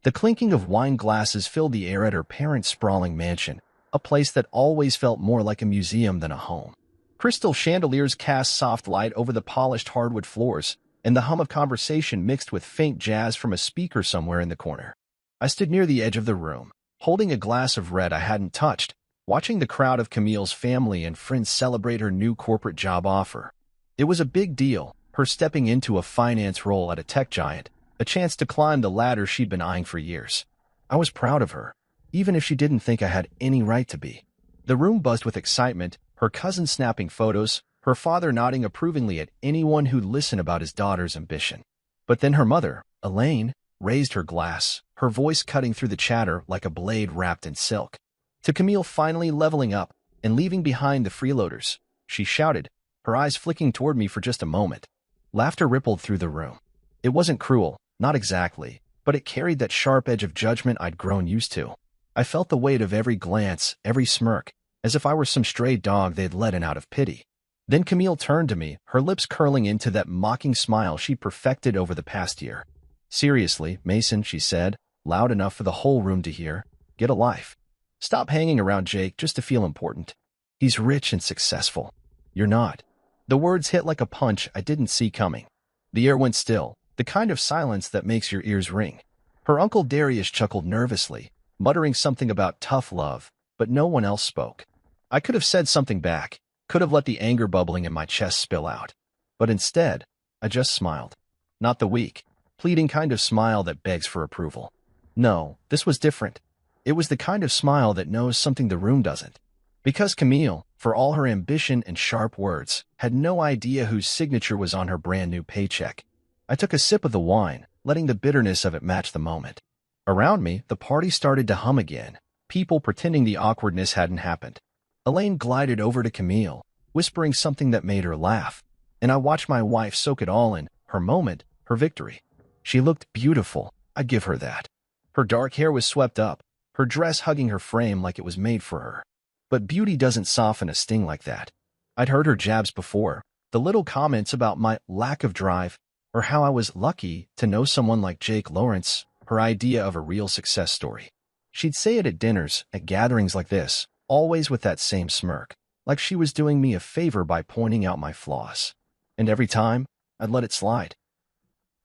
The clinking of wine glasses filled the air at her parents' sprawling mansion, a place that always felt more like a museum than a home. Crystal chandeliers cast soft light over the polished hardwood floors, and the hum of conversation mixed with faint jazz from a speaker somewhere in the corner. I stood near the edge of the room, holding a glass of red I hadn't touched, watching the crowd of Camille's family and friends celebrate her new corporate job offer. It was a big deal, her stepping into a finance role at a tech giant, a chance to climb the ladder she'd been eyeing for years. I was proud of her, even if she didn't think I had any right to be. The room buzzed with excitement, her cousin snapping photos, her father nodding approvingly at anyone who'd listen about his daughter's ambition. But then her mother, Elaine, raised her glass, her voice cutting through the chatter like a blade wrapped in silk. To Camille finally leveling up and leaving behind the freeloaders, she shouted, her eyes flicking toward me for just a moment. Laughter rippled through the room. It wasn't cruel, not exactly, but it carried that sharp edge of judgment I'd grown used to. I felt the weight of every glance, every smirk, as if I were some stray dog they'd let in out of pity. Then Camille turned to me, her lips curling into that mocking smile she'd perfected over the past year. Seriously, Mason, she said, loud enough for the whole room to hear, get a life. Stop hanging around Jake just to feel important. He's rich and successful. You're not. The words hit like a punch I didn't see coming. The air went still, the kind of silence that makes your ears ring. Her uncle Darius chuckled nervously, muttering something about tough love, but no one else spoke. I could have said something back, could have let the anger bubbling in my chest spill out. But instead, I just smiled. Not the weak, pleading kind of smile that begs for approval. No, this was different. It was the kind of smile that knows something the room doesn't. Because Camille, for all her ambition and sharp words, had no idea whose signature was on her brand new paycheck. I took a sip of the wine, letting the bitterness of it match the moment. Around me, the party started to hum again, people pretending the awkwardness hadn't happened. Elaine glided over to Camille, whispering something that made her laugh, and I watched my wife soak it all in, her moment, her victory. She looked beautiful, I'd give her that. Her dark hair was swept up, her dress hugging her frame like it was made for her. But beauty doesn't soften a sting like that. I'd heard her jabs before, the little comments about my lack of drive, or how I was lucky to know someone like Jake Lawrence, her idea of a real success story. She'd say it at dinners, at gatherings like this, always with that same smirk, like she was doing me a favor by pointing out my flaws. And every time, I'd let it slide.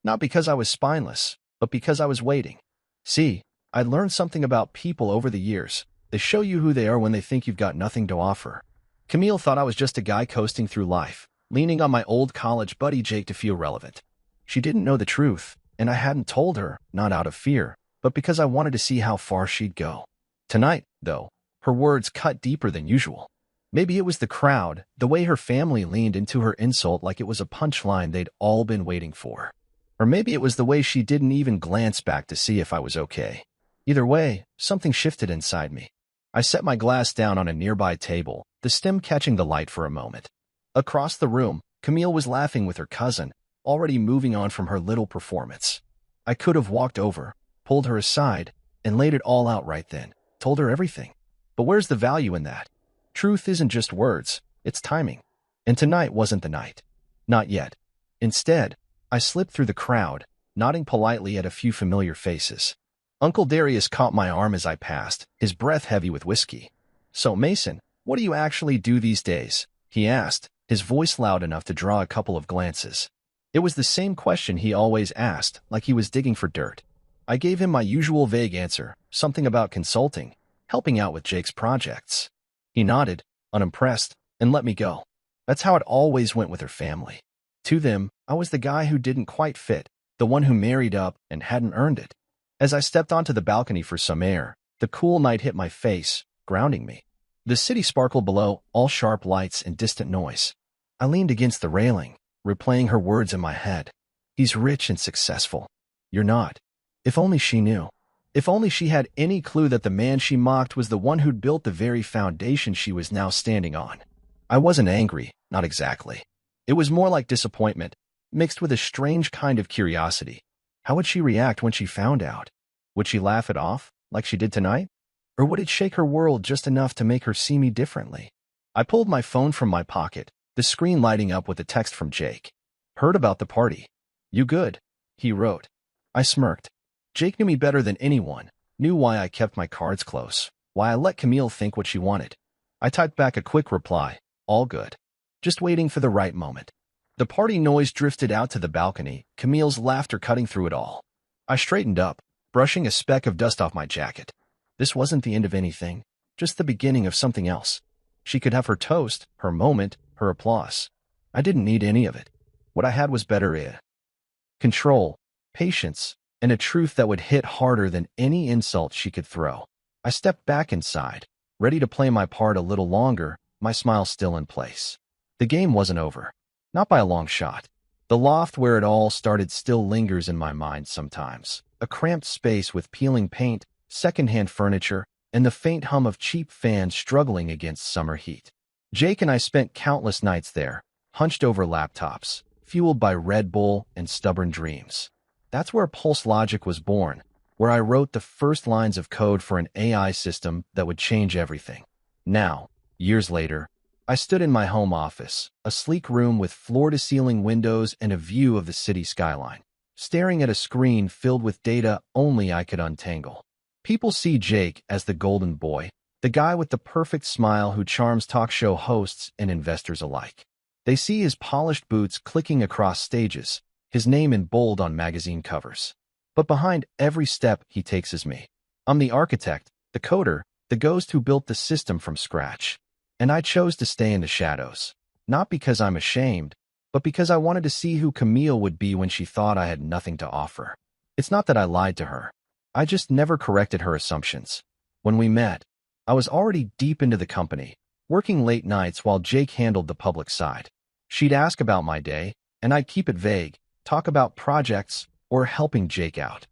Not because I was spineless, but because I was waiting. See, I'd learned something about people over the years. They show you who they are when they think you've got nothing to offer. Camille thought I was just a guy coasting through life, leaning on my old college buddy Jake to feel relevant. She didn't know the truth, and I hadn't told her, not out of fear, but because I wanted to see how far she'd go. Tonight, though, her words cut deeper than usual. Maybe it was the crowd, the way her family leaned into her insult like it was a punchline they'd all been waiting for. Or maybe it was the way she didn't even glance back to see if I was okay. Either way, something shifted inside me. I set my glass down on a nearby table, the stem catching the light for a moment. Across the room, Camille was laughing with her cousin, already moving on from her little performance. I could have walked over, pulled her aside, and laid it all out right then, told her everything. But where's the value in that? Truth isn't just words, it's timing. And tonight wasn't the night. Not yet. Instead, I slipped through the crowd, nodding politely at a few familiar faces. Uncle Darius caught my arm as I passed, his breath heavy with whiskey. "So, Mason, what do you actually do these days?" he asked, his voice loud enough to draw a couple of glances. It was the same question he always asked, like he was digging for dirt. I gave him my usual vague answer, something about consulting, helping out with Jake's projects. He nodded, unimpressed, and let me go. That's how it always went with her family. To them, I was the guy who didn't quite fit, the one who married up and hadn't earned it. As I stepped onto the balcony for some air, the cool night hit my face, grounding me. The city sparkled below, all sharp lights and distant noise. I leaned against the railing, replaying her words in my head. He's rich and successful. You're not. If only she knew. If only she had any clue that the man she mocked was the one who'd built the very foundation she was now standing on. I wasn't angry, not exactly. It was more like disappointment, mixed with a strange kind of curiosity. How would she react when she found out? Would she laugh it off, like she did tonight? Or would it shake her world just enough to make her see me differently? I pulled my phone from my pocket, the screen lighting up with a text from Jake. "Heard about the party. You good?" he wrote. I smirked. Jake knew me better than anyone, knew why I kept my cards close, why I let Camille think what she wanted. I typed back a quick reply, all good. Just waiting for the right moment. The party noise drifted out to the balcony, Camille's laughter cutting through it all. I straightened up, brushing a speck of dust off my jacket. This wasn't the end of anything, just the beginning of something else. She could have her toast, her moment, her applause. I didn't need any of it. What I had was better control, patience, and a truth that would hit harder than any insult she could throw. I stepped back inside, ready to play my part a little longer, my smile still in place. The game wasn't over. Not by a long shot. The loft where it all started still lingers in my mind sometimes. A cramped space with peeling paint, secondhand furniture, and the faint hum of cheap fans struggling against summer heat. Jake and I spent countless nights there, hunched over laptops, fueled by Red Bull and stubborn dreams. That's where Pulse Logic was born, where I wrote the first lines of code for an AI system that would change everything. Now, years later, I stood in my home office, a sleek room with floor-to-ceiling windows and a view of the city skyline, staring at a screen filled with data only I could untangle. People see Jake as the golden boy, the guy with the perfect smile who charms talk show hosts and investors alike. They see his polished boots clicking across stages, his name in bold on magazine covers. But behind every step he takes is me. I'm the architect, the coder, the ghost who built the system from scratch. And I chose to stay in the shadows, not because I'm ashamed, but because I wanted to see who Camille would be when she thought I had nothing to offer. It's not that I lied to her. I just never corrected her assumptions. When we met, I was already deep into the company, working late nights while Jake handled the public side. She'd ask about my day, and I'd keep it vague, talk about projects, or helping Jake out.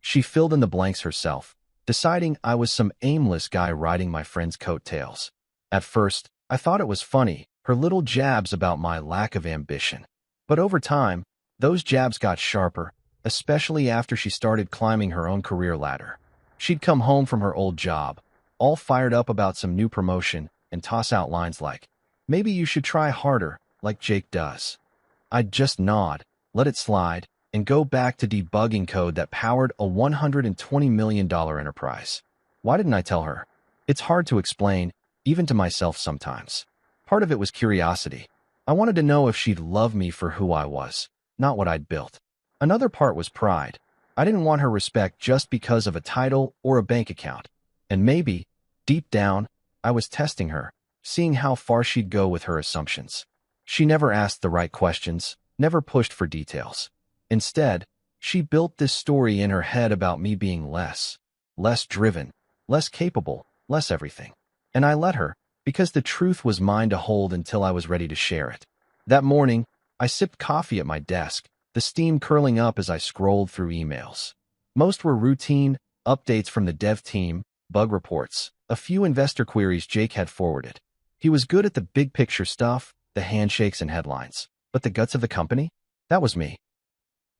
She filled in the blanks herself, deciding I was some aimless guy riding my friend's coattails. At first, I thought it was funny, her little jabs about my lack of ambition. But over time, those jabs got sharper, especially after she started climbing her own career ladder. She'd come home from her old job, all fired up about some new promotion, and toss out lines like, "Maybe you should try harder, like Jake does." I'd just nod, let it slide, and go back to debugging code that powered a $120 million enterprise. Why didn't I tell her? It's hard to explain, even to myself sometimes. Part of it was curiosity. I wanted to know if she'd love me for who I was, not what I'd built. Another part was pride. I didn't want her respect just because of a title or a bank account. And maybe, deep down, I was testing her, seeing how far she'd go with her assumptions. She never asked the right questions, never pushed for details. Instead, she built this story in her head about me being less driven, less capable, less everything. And I let her, because the truth was mine to hold until I was ready to share it. That morning, I sipped coffee at my desk, the steam curling up as I scrolled through emails. Most were routine, updates from the dev team, bug reports, a few investor queries Jake had forwarded. He was good at the big picture stuff, the handshakes and headlines. But the guts of the company? That was me.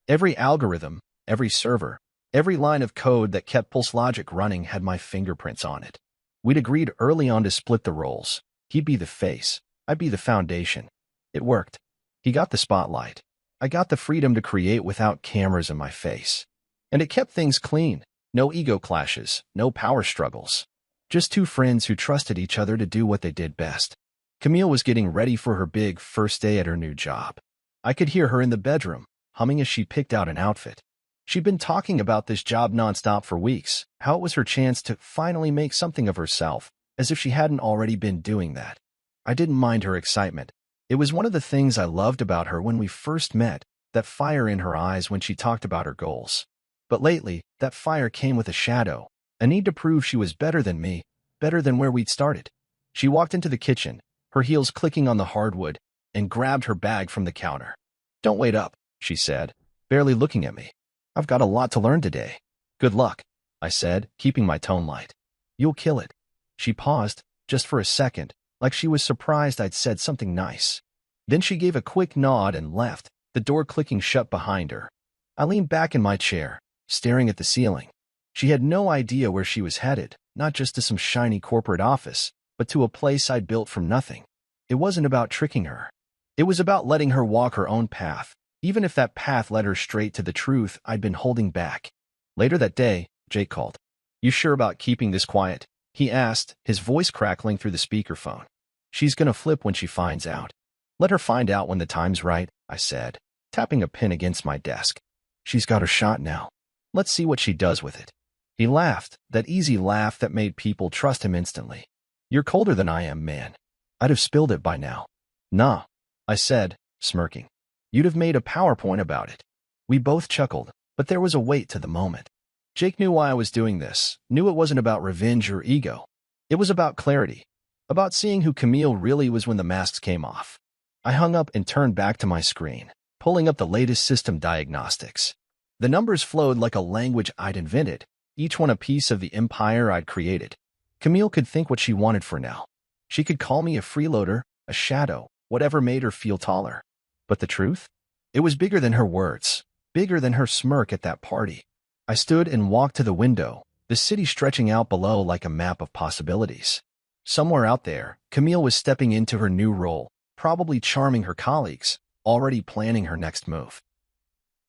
Every algorithm, every server, every line of code that kept Pulse Logic running had my fingerprints on it. We'd agreed early on to split the roles. He'd be the face, I'd be the foundation. It worked. He got the spotlight. I got the freedom to create without cameras in my face. And it kept things clean. No ego clashes, no power struggles. Just two friends who trusted each other to do what they did best. Camille was getting ready for her big first day at her new job. I could hear her in the bedroom, humming as she picked out an outfit. She'd been talking about this job nonstop for weeks, how it was her chance to finally make something of herself, as if she hadn't already been doing that. I didn't mind her excitement. It was one of the things I loved about her when we first met, that fire in her eyes when she talked about her goals. But lately, that fire came with a shadow, a need to prove she was better than me, better than where we'd started. She walked into the kitchen, her heels clicking on the hardwood, and grabbed her bag from the counter. "Don't wait up," she said, barely looking at me. "I've got a lot to learn today." "Good luck," I said, keeping my tone light. "You'll kill it." She paused, just for a second, like she was surprised I'd said something nice. Then she gave a quick nod and left, the door clicking shut behind her. I leaned back in my chair, staring at the ceiling. She had no idea where she was headed, not just to some shiny corporate office, but to a place I'd built from nothing. It wasn't about tricking her. It was about letting her walk her own path, even if that path led her straight to the truth I'd been holding back. Later that day, Jake called. "You sure about keeping this quiet?" he asked, his voice crackling through the speakerphone. "She's gonna flip when she finds out." "Let her find out when the time's right," I said, tapping a pin against my desk. "She's got her shot now. Let's see what she does with it." He laughed, that easy laugh that made people trust him instantly. "You're colder than I am, man. I'd have spilled it by now." "Nah," I said, smirking. "You'd have made a PowerPoint about it." We both chuckled, but there was a weight to the moment. Jake knew why I was doing this, knew it wasn't about revenge or ego. It was about clarity, about seeing who Camille really was when the masks came off. I hung up and turned back to my screen, pulling up the latest system diagnostics. The numbers flowed like a language I'd invented, each one a piece of the empire I'd created. Camille could think what she wanted for now. She could call me a freeloader, a shadow, whatever made her feel taller. But the truth? It was bigger than her words, bigger than her smirk at that party. I stood and walked to the window, the city stretching out below like a map of possibilities. Somewhere out there, Camille was stepping into her new role, probably charming her colleagues, already planning her next move.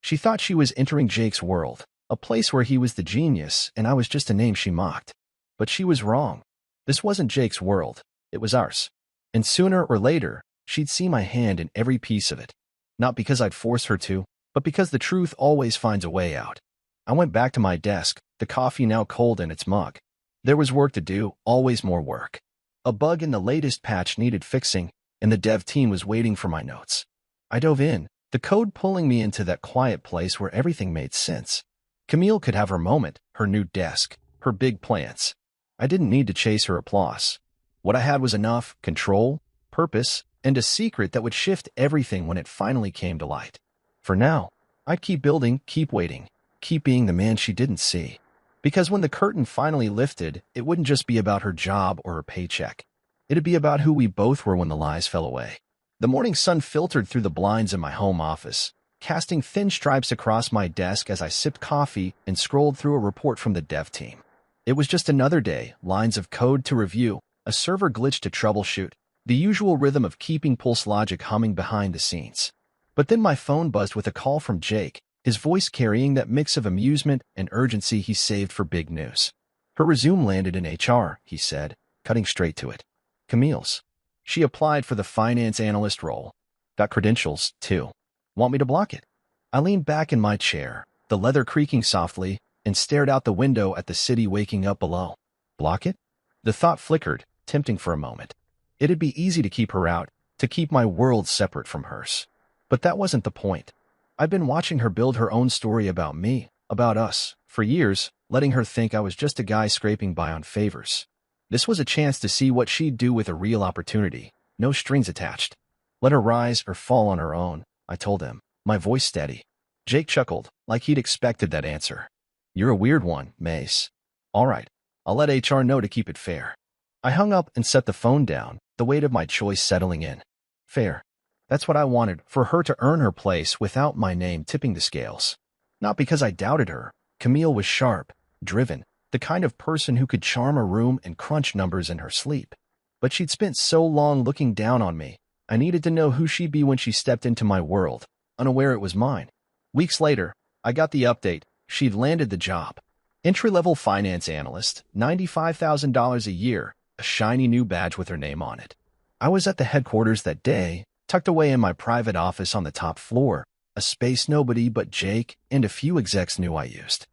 She thought she was entering Jake's world, a place where he was the genius and I was just a name she mocked. But she was wrong. This wasn't Jake's world, it was ours. And sooner or later, she'd see my hand in every piece of it. Not because I'd force her to, but because the truth always finds a way out. I went back to my desk, the coffee now cold in its mug. There was work to do, always more work. A bug in the latest patch needed fixing, and the dev team was waiting for my notes. I dove in, the code pulling me into that quiet place where everything made sense. Camille could have her moment, her new desk, her big plans. I didn't need to chase her applause. What I had was enough control, purpose, and a secret that would shift everything when it finally came to light. For now, I'd keep building, keep waiting, keep being the man she didn't see. Because when the curtain finally lifted, it wouldn't just be about her job or her paycheck. It'd be about who we both were when the lies fell away. The morning sun filtered through the blinds in my home office, casting thin stripes across my desk as I sipped coffee and scrolled through a report from the dev team. It was just another day, lines of code to review, a server glitch to troubleshoot, the usual rhythm of keeping Pulse logic humming behind the scenes. But then my phone buzzed with a call from Jake, his voice carrying that mix of amusement and urgency he saved for big news. "Her resume landed in HR," he said, cutting straight to it. "Camille's. She applied for the finance analyst role. Got credentials, too. Want me to block it?" I leaned back in my chair, the leather creaking softly, and stared out the window at the city waking up below. Block it? The thought flickered, tempting for a moment. It'd be easy to keep her out, to keep my world separate from hers. But that wasn't the point. I'd been watching her build her own story about me, about us, for years, letting her think I was just a guy scraping by on favors. This was a chance to see what she'd do with a real opportunity, no strings attached. Let her rise or fall on her own, I told him, my voice steady. Jake chuckled, like he'd expected that answer. "You're a weird one, Mace." "All right, I'll let HR know to keep it fair." I hung up and set the phone down, the weight of my choice settling in. Fair. That's what I wanted, for her to earn her place without my name tipping the scales. Not because I doubted her. Camille was sharp, driven, the kind of person who could charm a room and crunch numbers in her sleep. But she'd spent so long looking down on me, I needed to know who she'd be when she stepped into my world, unaware it was mine. Weeks later, I got the update. She'd landed the job. Entry-level finance analyst, $95,000 a year, a shiny new badge with her name on it. I was at the headquarters that day, tucked away in my private office on the top floor, a space nobody but Jake and a few execs knew I used.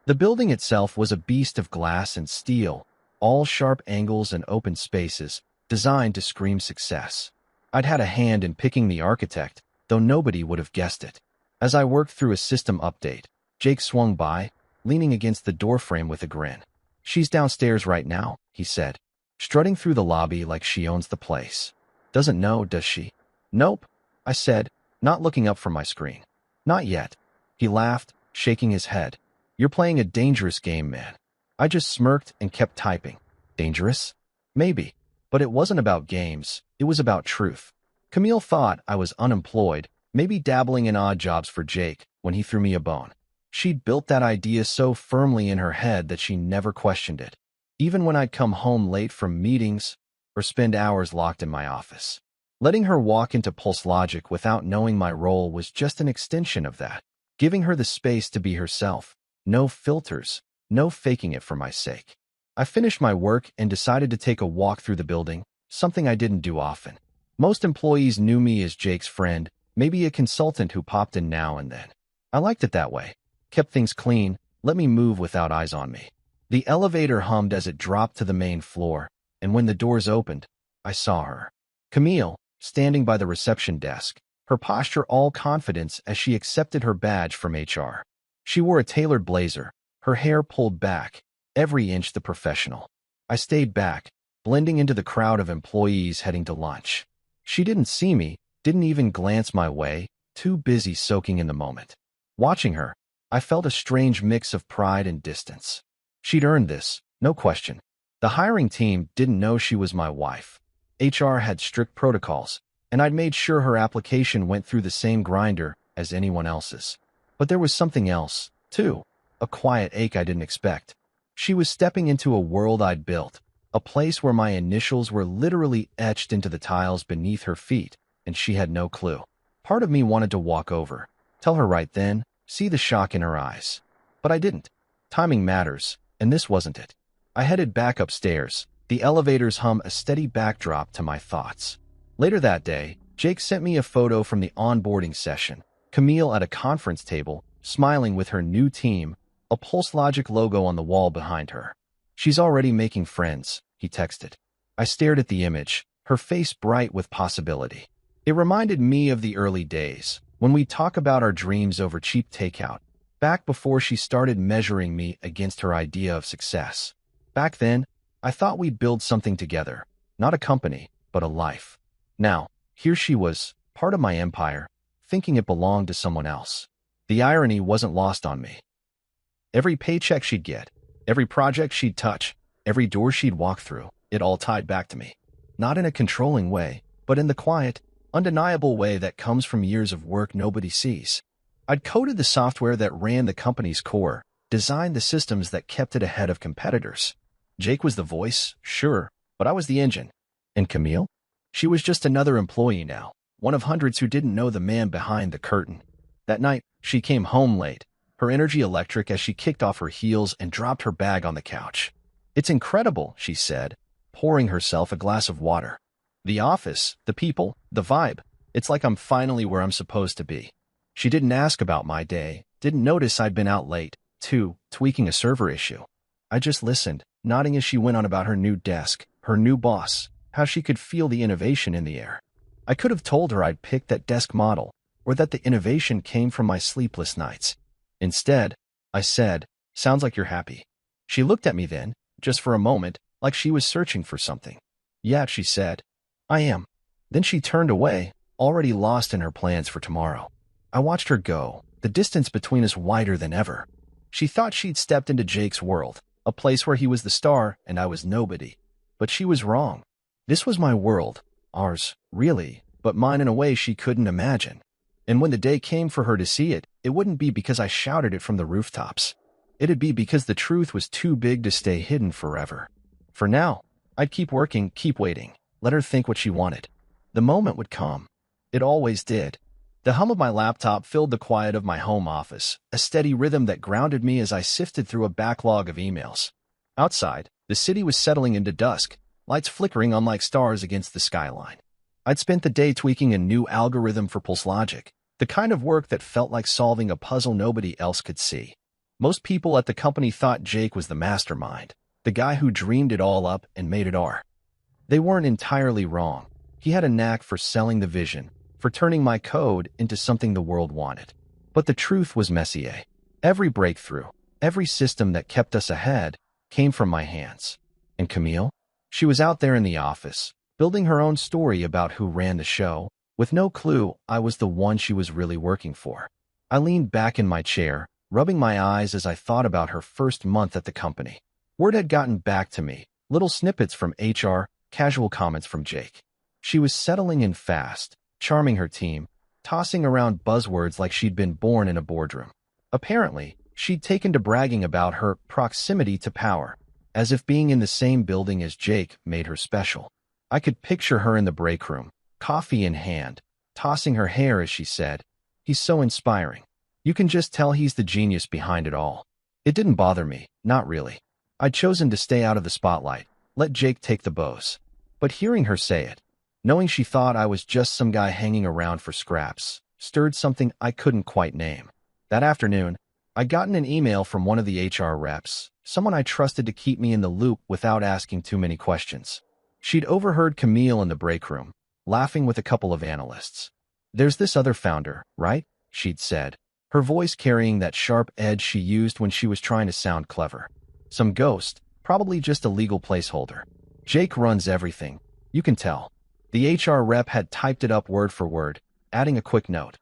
The building itself was a beast of glass and steel, all sharp angles and open spaces, designed to scream success. I'd had a hand in picking the architect, though nobody would have guessed it. As I worked through a system update, Jake swung by, leaning against the doorframe with a grin. "She's downstairs right now," he said, strutting through the lobby like she owns the place. "Doesn't know, does she?" "Nope," I said, not looking up from my screen. "Not yet." He laughed, shaking his head. "You're playing a dangerous game, man." I just smirked and kept typing. Dangerous? Maybe. But it wasn't about games, it was about truth. Camille thought I was unemployed, maybe dabbling in odd jobs for Jake, when he threw me a bone. She'd built that idea so firmly in her head that she never questioned it, even when I'd come home late from meetings or spend hours locked in my office. Letting her walk into Pulse Logic without knowing my role was just an extension of that, giving her the space to be herself, No filters, no faking it for my sake. I finished my work and decided to take a walk through the building, something I didn't do often. Most employees knew me as Jake's friend, maybe a consultant who popped in now and then. I liked it that way. Kept things clean, let me move without eyes on me. The elevator hummed as it dropped to the main floor, and when the doors opened, I saw her. Camille, standing by the reception desk, her posture all confidence as she accepted her badge from HR. She wore a tailored blazer, her hair pulled back, every inch the professional. I stayed back, blending into the crowd of employees heading to lunch. She didn't see me, didn't even glance my way, too busy soaking in the moment. Watching her, I felt a strange mix of pride and distance. She'd earned this, no question. The hiring team didn't know she was my wife. HR had strict protocols, and I'd made sure her application went through the same grinder as anyone else's. But there was something else, too, a quiet ache I didn't expect. She was stepping into a world I'd built, a place where my initials were literally etched into the tiles beneath her feet, and she had no clue. Part of me wanted to walk over, tell her right then, see the shock in her eyes. But I didn't. Timing matters, and this wasn't it. I headed back upstairs, the elevator's hum a steady backdrop to my thoughts. Later that day, Jake sent me a photo from the onboarding session. Camille at a conference table, smiling with her new team, a Pulse Logic logo on the wall behind her. She's already making friends, he texted. I stared at the image, her face bright with possibility. It reminded me of the early days, when we talk about our dreams over cheap takeout, back before she started measuring me against her idea of success. Back then, I thought we'd build something together, not a company, but a life. Now, here she was, part of my empire, thinking it belonged to someone else. The irony wasn't lost on me. Every paycheck she'd get, every project she'd touch, every door she'd walk through, it all tied back to me. Not in a controlling way, but in the quiet, undeniable way that comes from years of work nobody sees. I'd coded the software that ran the company's core, designed the systems that kept it ahead of competitors. Jake was the voice, sure, but I was the engine. And Camille? She was just another employee now, one of hundreds who didn't know the man behind the curtain. That night, she came home late, her energy electric as she kicked off her heels and dropped her bag on the couch. "It's incredible," she said, pouring herself a glass of water. "The office, the people, the vibe. It's like I'm finally where I'm supposed to be." She didn't ask about my day, didn't notice I'd been out late, tweaking a server issue. I just listened, nodding as she went on about her new desk, her new boss, how she could feel the innovation in the air. I could have told her I'd picked that desk model, or that the innovation came from my sleepless nights. Instead, I said, "Sounds like you're happy." She looked at me then, just for a moment, like she was searching for something. "Yeah," she said, "I am." Then she turned away, already lost in her plans for tomorrow. I watched her go, the distance between us wider than ever. She thought she'd stepped into Jake's world, a place where he was the star and I was nobody. But she was wrong. This was my world, ours, really, but mine in a way she couldn't imagine. And when the day came for her to see it, it wouldn't be because I shouted it from the rooftops. It'd be because the truth was too big to stay hidden forever. For now, I'd keep working, keep waiting, let her think what she wanted. The moment would come. It always did. The hum of my laptop filled the quiet of my home office, a steady rhythm that grounded me as I sifted through a backlog of emails. Outside, the city was settling into dusk, lights flickering on like stars against the skyline. I'd spent the day tweaking a new algorithm for Pulse Logic, the kind of work that felt like solving a puzzle nobody else could see. Most people at the company thought Jake was the mastermind, the guy who dreamed it all up and made it our. They weren't entirely wrong. He had a knack for selling the vision, for turning my code into something the world wanted. But the truth was Messier. Every breakthrough, every system that kept us ahead, came from my hands. And Camille? She was out there in the office, building her own story about who ran the show, with no clue I was the one she was really working for. I leaned back in my chair, rubbing my eyes as I thought about her first month at the company. Word had gotten back to me, little snippets from HR, casual comments from Jake. She was settling in fast, charming her team, tossing around buzzwords like she'd been born in a boardroom. Apparently, she'd taken to bragging about her proximity to power, as if being in the same building as Jake made her special. I could picture her in the break room, coffee in hand, tossing her hair as she said, "He's so inspiring. You can just tell he's the genius behind it all." It didn't bother me, not really. I'd chosen to stay out of the spotlight, let Jake take the bows. But hearing her say it, knowing she thought I was just some guy hanging around for scraps, stirred something I couldn't quite name. That afternoon, I'd gotten an email from one of the HR reps, someone I trusted to keep me in the loop without asking too many questions. She'd overheard Camille in the break room, laughing with a couple of analysts. "There's this other founder, right?" she'd said, her voice carrying that sharp edge she used when she was trying to sound clever. "Some ghost, probably just a legal placeholder. Jake runs everything, you can tell." The HR rep had typed it up word for word, adding a quick note.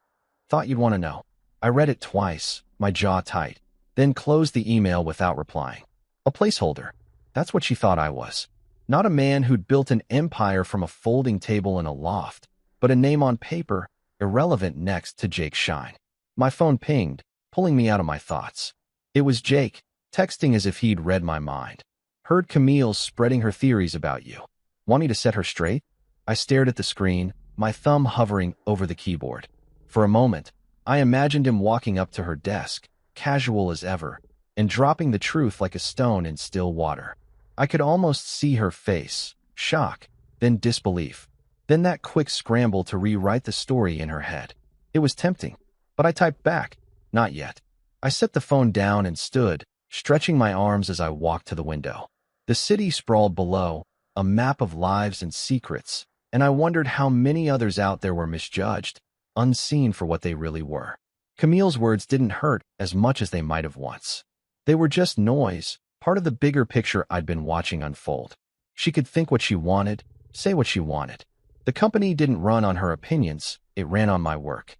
"Thought you'd want to know." I read it twice, my jaw tight, then closed the email without replying. A placeholder. That's what she thought I was. Not a man who'd built an empire from a folding table in a loft, but a name on paper, irrelevant next to Jake's shine. My phone pinged, pulling me out of my thoughts. It was Jake, texting as if he'd read my mind. "Heard Camille spreading her theories about you. Want me to set her straight?" I stared at the screen, my thumb hovering over the keyboard. For a moment, I imagined him walking up to her desk, casual as ever, and dropping the truth like a stone in still water. I could almost see her face, shock, then disbelief, then that quick scramble to rewrite the story in her head. It was tempting, but I typed back, "Not yet." I set the phone down and stood, stretching my arms as I walked to the window. The city sprawled below, a map of lives and secrets, and I wondered how many others out there were misjudged, unseen for what they really were. Camille's words didn't hurt as much as they might have once. They were just noise, part of the bigger picture I'd been watching unfold. She could think what she wanted, say what she wanted. The company didn't run on her opinions, it ran on my work.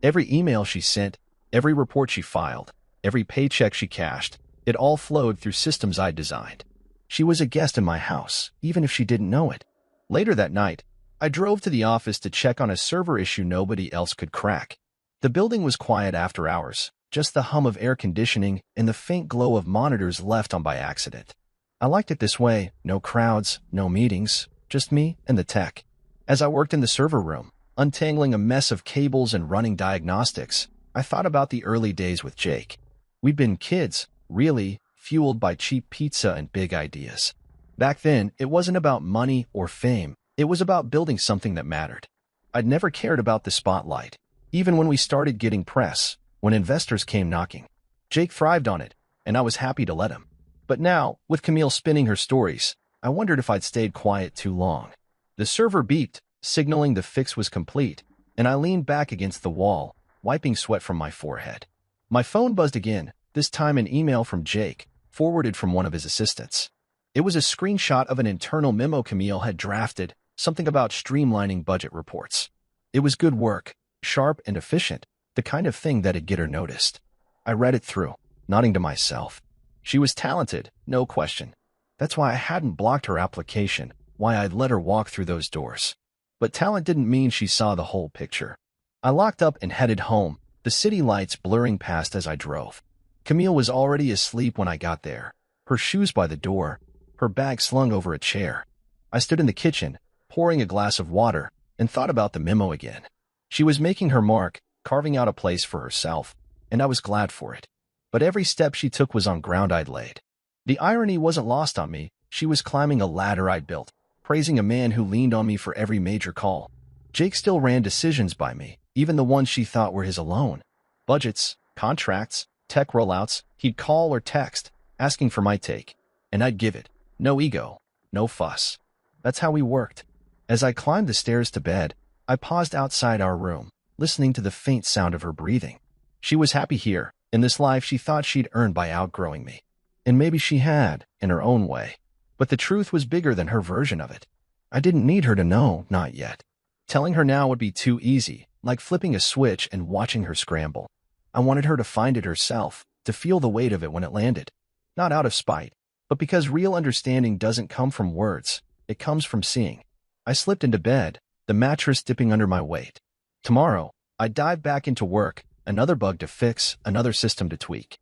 Every email she sent, every report she filed, every paycheck she cashed, it all flowed through systems I'd designed. She was a guest in my house, even if she didn't know it. Later that night, I drove to the office to check on a server issue nobody else could crack. The building was quiet after hours, just the hum of air conditioning and the faint glow of monitors left on by accident. I liked it this way, no crowds, no meetings, just me and the tech. As I worked in the server room, untangling a mess of cables and running diagnostics, I thought about the early days with Jake. We'd been kids, really, fueled by cheap pizza and big ideas. Back then, it wasn't about money or fame. It was about building something that mattered. I'd never cared about the spotlight, even when we started getting press, when investors came knocking. Jake thrived on it, and I was happy to let him. But now, with Camille spinning her stories, I wondered if I'd stayed quiet too long. The server beeped, signaling the fix was complete, and I leaned back against the wall, wiping sweat from my forehead. My phone buzzed again, this time an email from Jake, forwarded from one of his assistants. It was a screenshot of an internal memo Camille had drafted, something about streamlining budget reports. It was good work, sharp and efficient, the kind of thing that'd get her noticed. I read it through, nodding to myself. She was talented, no question. That's why I hadn't blocked her application, why I'd let her walk through those doors. But talent didn't mean she saw the whole picture. I locked up and headed home, the city lights blurring past as I drove. Camille was already asleep when I got there, her shoes by the door, her bag slung over a chair. I stood in the kitchen, pouring a glass of water, and thought about the memo again. She was making her mark, carving out a place for herself, and I was glad for it. But every step she took was on ground I'd laid. The irony wasn't lost on me. She was climbing a ladder I'd built, praising a man who leaned on me for every major call. Jake still ran decisions by me, even the ones she thought were his alone. Budgets, contracts, tech rollouts, he'd call or text, asking for my take, and I'd give it. No ego, no fuss. That's how we worked. As I climbed the stairs to bed, I paused outside our room, listening to the faint sound of her breathing. She was happy here, in this life she thought she'd earned by outgrowing me. And maybe she had, in her own way. But the truth was bigger than her version of it. I didn't need her to know, not yet. Telling her now would be too easy, like flipping a switch and watching her scramble. I wanted her to find it herself, to feel the weight of it when it landed. Not out of spite, but because real understanding doesn't come from words, it comes from seeing. I slipped into bed, the mattress dipping under my weight. Tomorrow, I'd dive back into work, another bug to fix, another system to tweak.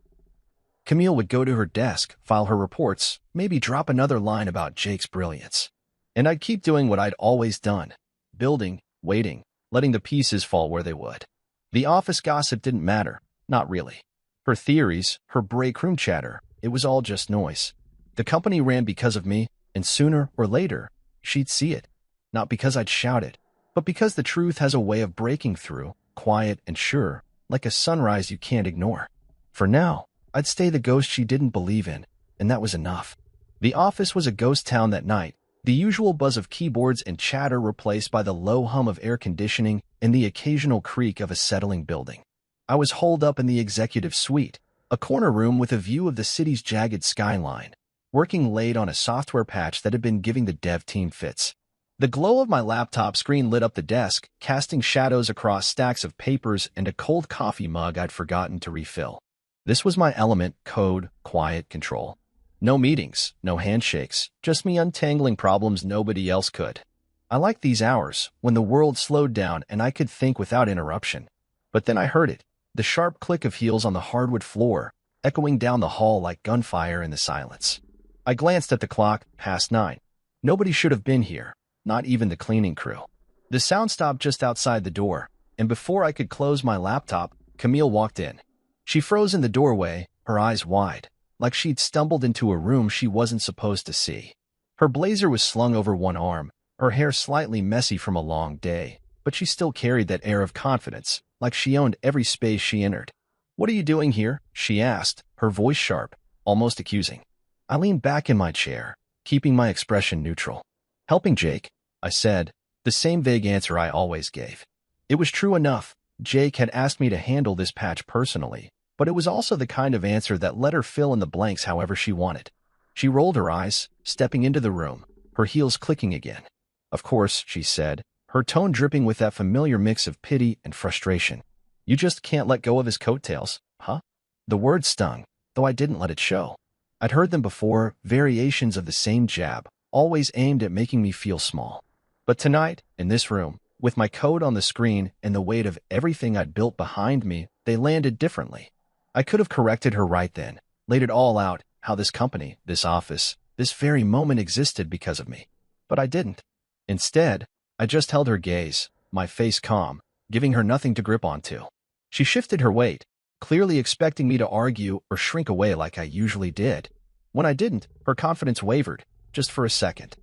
Camille would go to her desk, file her reports, maybe drop another line about Jake's brilliance. And I'd keep doing what I'd always done, building, waiting, letting the pieces fall where they would. The office gossip didn't matter, not really. Her theories, her break room chatter, it was all just noise. The company ran because of me, and sooner or later, she'd see it. Not because I'd shout it, but because the truth has a way of breaking through, quiet and sure, like a sunrise you can't ignore. For now, I'd stay the ghost she didn't believe in, and that was enough. The office was a ghost town that night, the usual buzz of keyboards and chatter replaced by the low hum of air conditioning and the occasional creak of a settling building. I was holed up in the executive suite, a corner room with a view of the city's jagged skyline, working late on a software patch that had been giving the dev team fits. The glow of my laptop screen lit up the desk, casting shadows across stacks of papers and a cold coffee mug I'd forgotten to refill. This was my element: code, quiet, control. No meetings, no handshakes, just me untangling problems nobody else could. I liked these hours, when the world slowed down and I could think without interruption. But then I heard it, the sharp click of heels on the hardwood floor, echoing down the hall like gunfire in the silence. I glanced at the clock, past 9. Nobody should have been here, not even the cleaning crew. The sound stopped just outside the door, and before I could close my laptop, Camille walked in. She froze in the doorway, her eyes wide, like she'd stumbled into a room she wasn't supposed to see. Her blazer was slung over one arm, her hair slightly messy from a long day, but she still carried that air of confidence, like she owned every space she entered. "What are you doing here?" she asked, her voice sharp, almost accusing. I leaned back in my chair, keeping my expression neutral. "Helping Jake," I said, the same vague answer I always gave. It was true enough. Jake had asked me to handle this patch personally, but it was also the kind of answer that let her fill in the blanks however she wanted. She rolled her eyes, stepping into the room, her heels clicking again. "Of course," she said, her tone dripping with that familiar mix of pity and frustration. "You just can't let go of his coattails, huh?" The word stung, though I didn't let it show. I'd heard them before, variations of the same jab, always aimed at making me feel small. But tonight, in this room, with my code on the screen and the weight of everything I'd built behind me, they landed differently. I could have corrected her right then, laid it all out, how this company, this office, this very moment existed because of me. But I didn't. Instead, I just held her gaze, my face calm, giving her nothing to grip onto. She shifted her weight, clearly expecting me to argue or shrink away like I usually did. When I didn't, her confidence wavered, just for a second.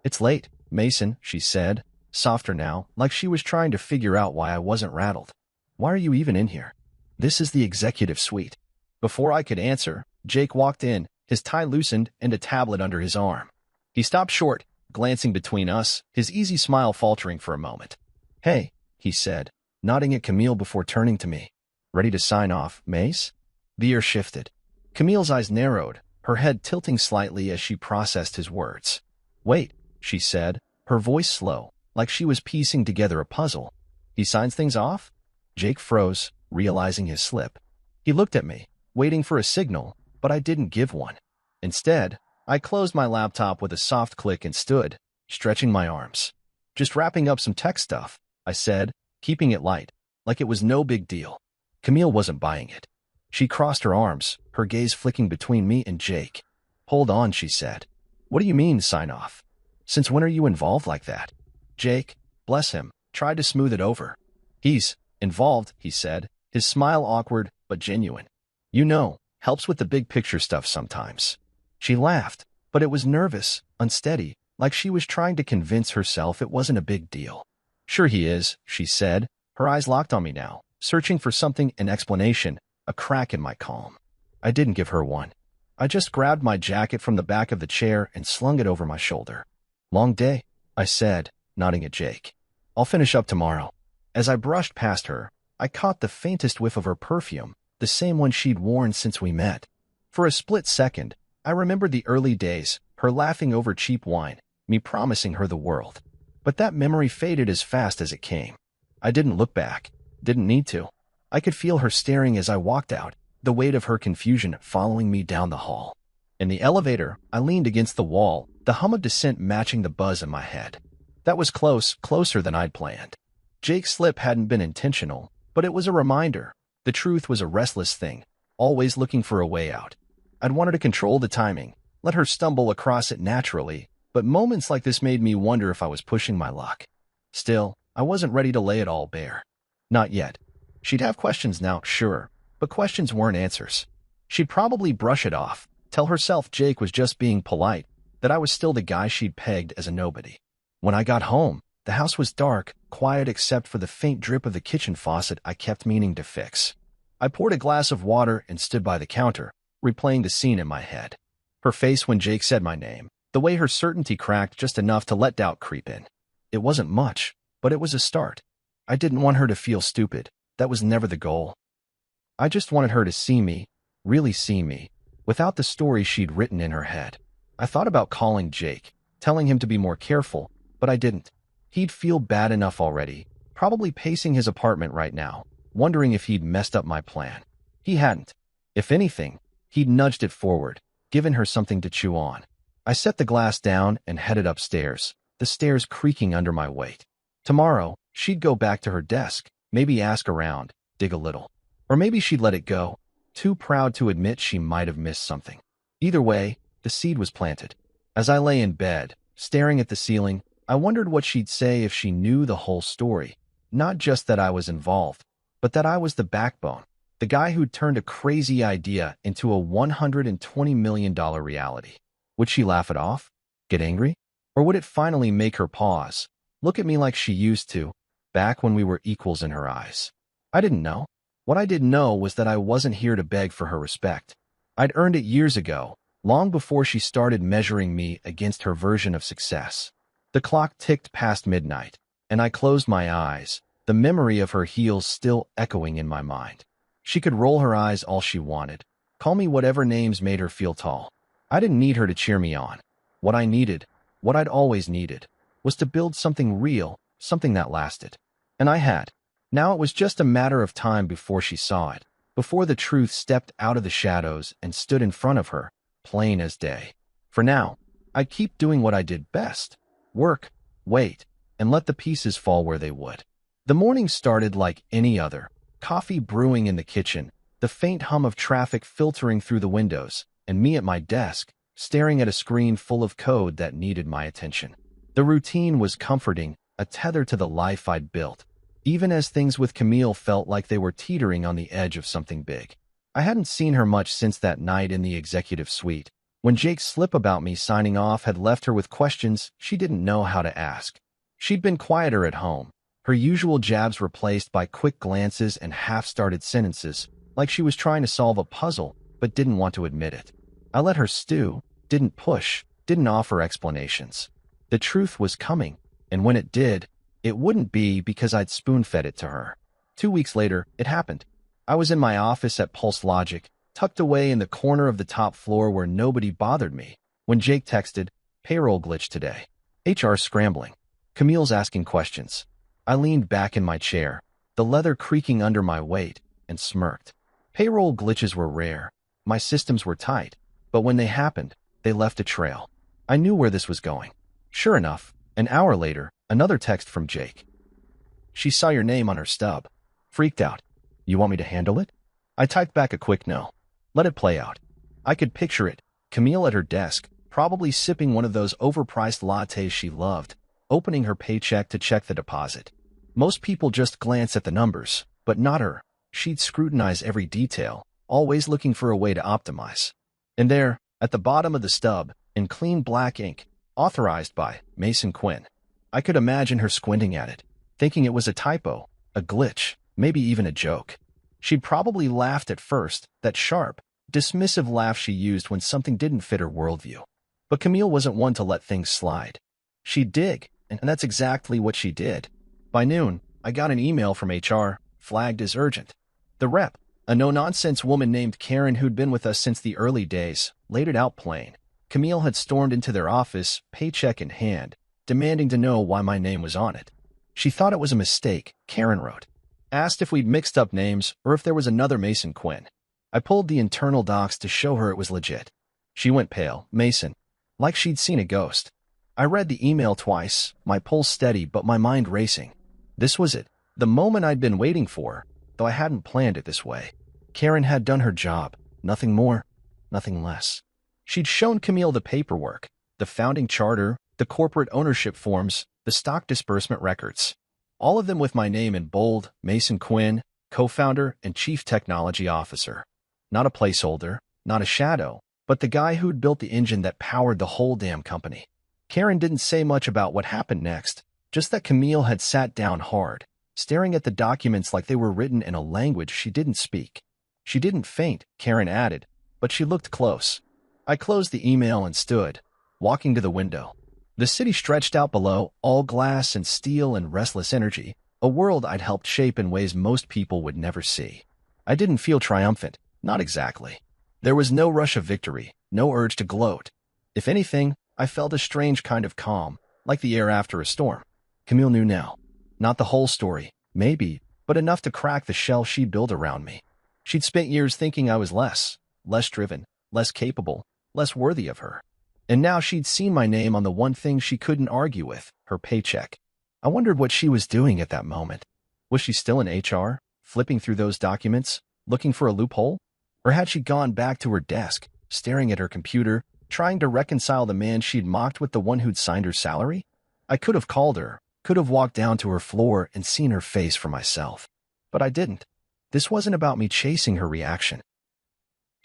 "It's late, Mason," she said, softer now, like she was trying to figure out why I wasn't rattled. "Why are you even in here? This is the executive suite." Before I could answer, Jake walked in, his tie loosened and a tablet under his arm. He stopped short, glancing between us, his easy smile faltering for a moment. "Hey," he said, nodding at Camille before turning to me. "Ready to sign off, Mace?" The air shifted. Camille's eyes narrowed, her head tilting slightly as she processed his words. "Wait," she said, her voice slow, like she was piecing together a puzzle. "He signs things off?" Jake froze, realizing his slip. He looked at me, waiting for a signal, but I didn't give one. Instead, I closed my laptop with a soft click and stood, stretching my arms. "Just wrapping up some tech stuff," I said, keeping it light, like it was no big deal. Camille wasn't buying it. She crossed her arms, her gaze flicking between me and Jake. "Hold on," she said. "What do you mean, sign off? Since when are you involved like that?" Jake, bless him, tried to smooth it over. "He's involved," he said, his smile awkward but genuine. "You know, helps with the big picture stuff sometimes." She laughed, but it was nervous, unsteady, like she was trying to convince herself it wasn't a big deal. "Sure he is," she said, her eyes locked on me now, searching for something, an explanation, a crack in my calm. I didn't give her one. I just grabbed my jacket from the back of the chair and slung it over my shoulder. "Long day," I said, nodding at Jake. "I'll finish up tomorrow." As I brushed past her, I caught the faintest whiff of her perfume, the same one she'd worn since we met. For a split second, I remembered the early days, her laughing over cheap wine, me promising her the world. But that memory faded as fast as it came. I didn't look back, didn't need to. I could feel her staring as I walked out, the weight of her confusion following me down the hall. In the elevator, I leaned against the wall, the hum of descent matching the buzz in my head. That was closer than I'd planned. Jake's slip hadn't been intentional, but it was a reminder. The truth was a restless thing, always looking for a way out. I'd wanted to control the timing, let her stumble across it naturally, but moments like this made me wonder if I was pushing my luck. Still, I wasn't ready to lay it all bare. Not yet. She'd have questions now, sure, but questions weren't answers. She'd probably brush it off, tell herself Jake was just being polite, that I was still the guy she'd pegged as a nobody. When I got home, the house was dark, quiet except for the faint drip of the kitchen faucet I kept meaning to fix. I poured a glass of water and stood by the counter, replaying the scene in my head. Her face when Jake said my name, the way her certainty cracked just enough to let doubt creep in. It wasn't much, but it was a start. I didn't want her to feel stupid. That was never the goal. I just wanted her to see me, really see me, without the story she'd written in her head. I thought about calling Jake, telling him to be more careful, but I didn't. He'd feel bad enough already, probably pacing his apartment right now, wondering if he'd messed up my plan. He hadn't. If anything, he'd nudged it forward, given her something to chew on. I set the glass down and headed upstairs, the stairs creaking under my weight. Tomorrow, she'd go back to her desk, maybe ask around, dig a little. Or maybe she'd let it go, too proud to admit she might have missed something. Either way, the seed was planted. As I lay in bed, staring at the ceiling, I wondered what she'd say if she knew the whole story. Not just that I was involved, but that I was the backbone, the guy who'd turned a crazy idea into a $120 million reality. Would she laugh it off? Get angry? Or would it finally make her pause, look at me like she used to, back when we were equals in her eyes? I didn't know. What I did know was that I wasn't here to beg for her respect. I'd earned it years ago, long before she started measuring me against her version of success. The clock ticked past midnight, and I closed my eyes, the memory of her heels still echoing in my mind. She could roll her eyes all she wanted, call me whatever names made her feel tall. I didn't need her to cheer me on. What I needed, what I'd always needed, was to build something real, something that lasted. And I had. Now it was just a matter of time before she saw it, before the truth stepped out of the shadows and stood in front of her, plain as day. For now, I'd keep doing what I did best. Work, wait, and let the pieces fall where they would. The morning started like any other, coffee brewing in the kitchen, the faint hum of traffic filtering through the windows, and me at my desk, staring at a screen full of code that needed my attention. The routine was comforting, a tether to the life I'd built, even as things with Camille felt like they were teetering on the edge of something big. I hadn't seen her much since that night in the executive suite, when Jake's slip about me signing off had left her with questions she didn't know how to ask. She'd been quieter at home, her usual jabs replaced by quick glances and half-started sentences, like she was trying to solve a puzzle but didn't want to admit it. I let her stew, didn't push, didn't offer explanations. The truth was coming, and when it did, it wouldn't be because I'd spoon-fed it to her. 2 weeks later, it happened. I was in my office at Pulse Logic, tucked away in the corner of the top floor where nobody bothered me, when Jake texted, "Payroll glitch today. HR scrambling. Camille's asking questions." I leaned back in my chair, the leather creaking under my weight, and smirked. Payroll glitches were rare. My systems were tight, but when they happened, they left a trail. I knew where this was going. Sure enough, an hour later, another text from Jake. "She saw your name on her stub. Freaked out. You want me to handle it?" I typed back a quick no. Let it play out. I could picture it. Camille at her desk, probably sipping one of those overpriced lattes she loved, opening her paycheck to check the deposit. Most people just glance at the numbers, but not her. She'd scrutinize every detail, always looking for a way to optimize. And there, at the bottom of the stub, in clean black ink, authorized by Mason Quinn. I could imagine her squinting at it, thinking it was a typo, a glitch, maybe even a joke. She'd probably laughed at first, that sharp, dismissive laugh she used when something didn't fit her worldview. But Camille wasn't one to let things slide. She'd dig, and that's exactly what she did. By noon, I got an email from HR, flagged as urgent. The rep, a no-nonsense woman named Karen who'd been with us since the early days, laid it out plain. Camille had stormed into their office, paycheck in hand, demanding to know why my name was on it. She thought it was a mistake, Karen wrote. Asked if we'd mixed up names or if there was another Mason Quinn. I pulled the internal docs to show her it was legit. She went pale, Mason, like she'd seen a ghost. I read the email twice, my pulse steady but my mind racing. This was it, the moment I'd been waiting for, though I hadn't planned it this way. Karen had done her job, nothing more, nothing less. She'd shown Camille the paperwork, the founding charter, the corporate ownership forms, the stock disbursement records. All of them with my name in bold, Mason Quinn, co-founder and chief technology officer. Not a placeholder, not a shadow, but the guy who'd built the engine that powered the whole damn company. Karen didn't say much about what happened next, just that Camille had sat down hard, staring at the documents like they were written in a language she didn't speak. She didn't faint, Karen added, but she looked close. I closed the email and stood, walking to the window. The city stretched out below, all glass and steel and restless energy, a world I'd helped shape in ways most people would never see. I didn't feel triumphant, not exactly. There was no rush of victory, no urge to gloat. If anything, I felt a strange kind of calm, like the air after a storm. Camille knew now. Not the whole story, maybe, but enough to crack the shell she'd built around me. She'd spent years thinking I was less driven, less capable, less worthy of her. And now she'd seen my name on the one thing she couldn't argue with, her paycheck. I wondered what she was doing at that moment. Was she still in HR, flipping through those documents, looking for a loophole? Or had she gone back to her desk, staring at her computer, trying to reconcile the man she'd mocked with the one who'd signed her salary? I could have called her, could have walked down to her floor and seen her face for myself. But I didn't. This wasn't about me chasing her reaction.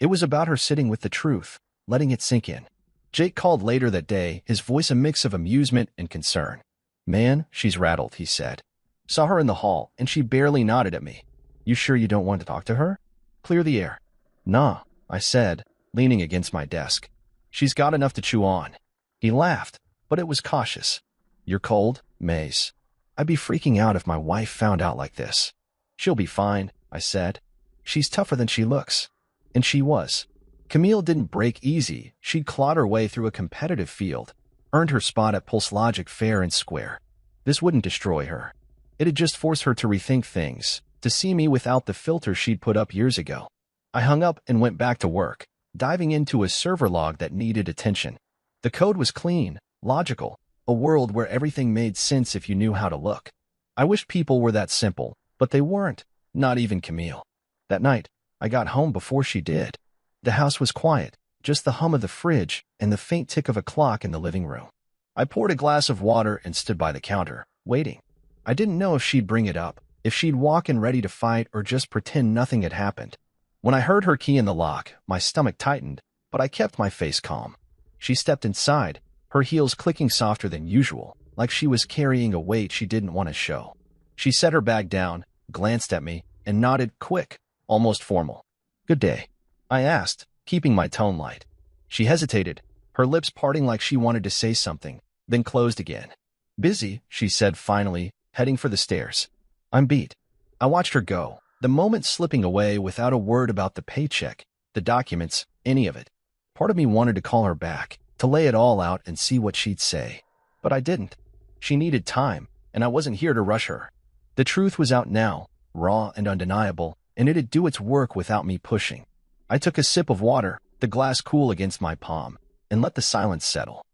It was about her sitting with the truth, letting it sink in. Jake called later that day, his voice a mix of amusement and concern. "Man, she's rattled," he said. "Saw her in the hall, and she barely nodded at me. You sure you don't want to talk to her? Clear the air." "Nah," I said, leaning against my desk. "She's got enough to chew on." He laughed, but it was cautious. "You're cold, Maze. I'd be freaking out if my wife found out like this." "She'll be fine," I said. "She's tougher than she looks." And she was. Camille didn't break easy. She'd clawed her way through a competitive field, earned her spot at Pulse Logic fair and square. This wouldn't destroy her. It'd just force her to rethink things, to see me without the filter she'd put up years ago. I hung up and went back to work, diving into a server log that needed attention. The code was clean, logical, a world where everything made sense if you knew how to look. I wished people were that simple, but they weren't, not even Camille. That night, I got home before she did. The house was quiet, just the hum of the fridge and the faint tick of a clock in the living room. I poured a glass of water and stood by the counter, waiting. I didn't know if she'd bring it up, if she'd walk in ready to fight or just pretend nothing had happened. When I heard her key in the lock, my stomach tightened, but I kept my face calm. She stepped inside, her heels clicking softer than usual, like she was carrying a weight she didn't want to show. She set her bag down, glanced at me, and nodded quick, almost formal. "Good day," I asked, keeping my tone light. She hesitated, her lips parting like she wanted to say something, then closed again. "Busy," she said finally, heading for the stairs. "I'm beat." I watched her go, the moment slipping away without a word about the paycheck, the documents, any of it. Part of me wanted to call her back, to lay it all out and see what she'd say. But I didn't. She needed time, and I wasn't here to rush her. The truth was out now, raw and undeniable, and it'd do its work without me pushing. I took a sip of water, the glass cool against my palm, and let the silence settle.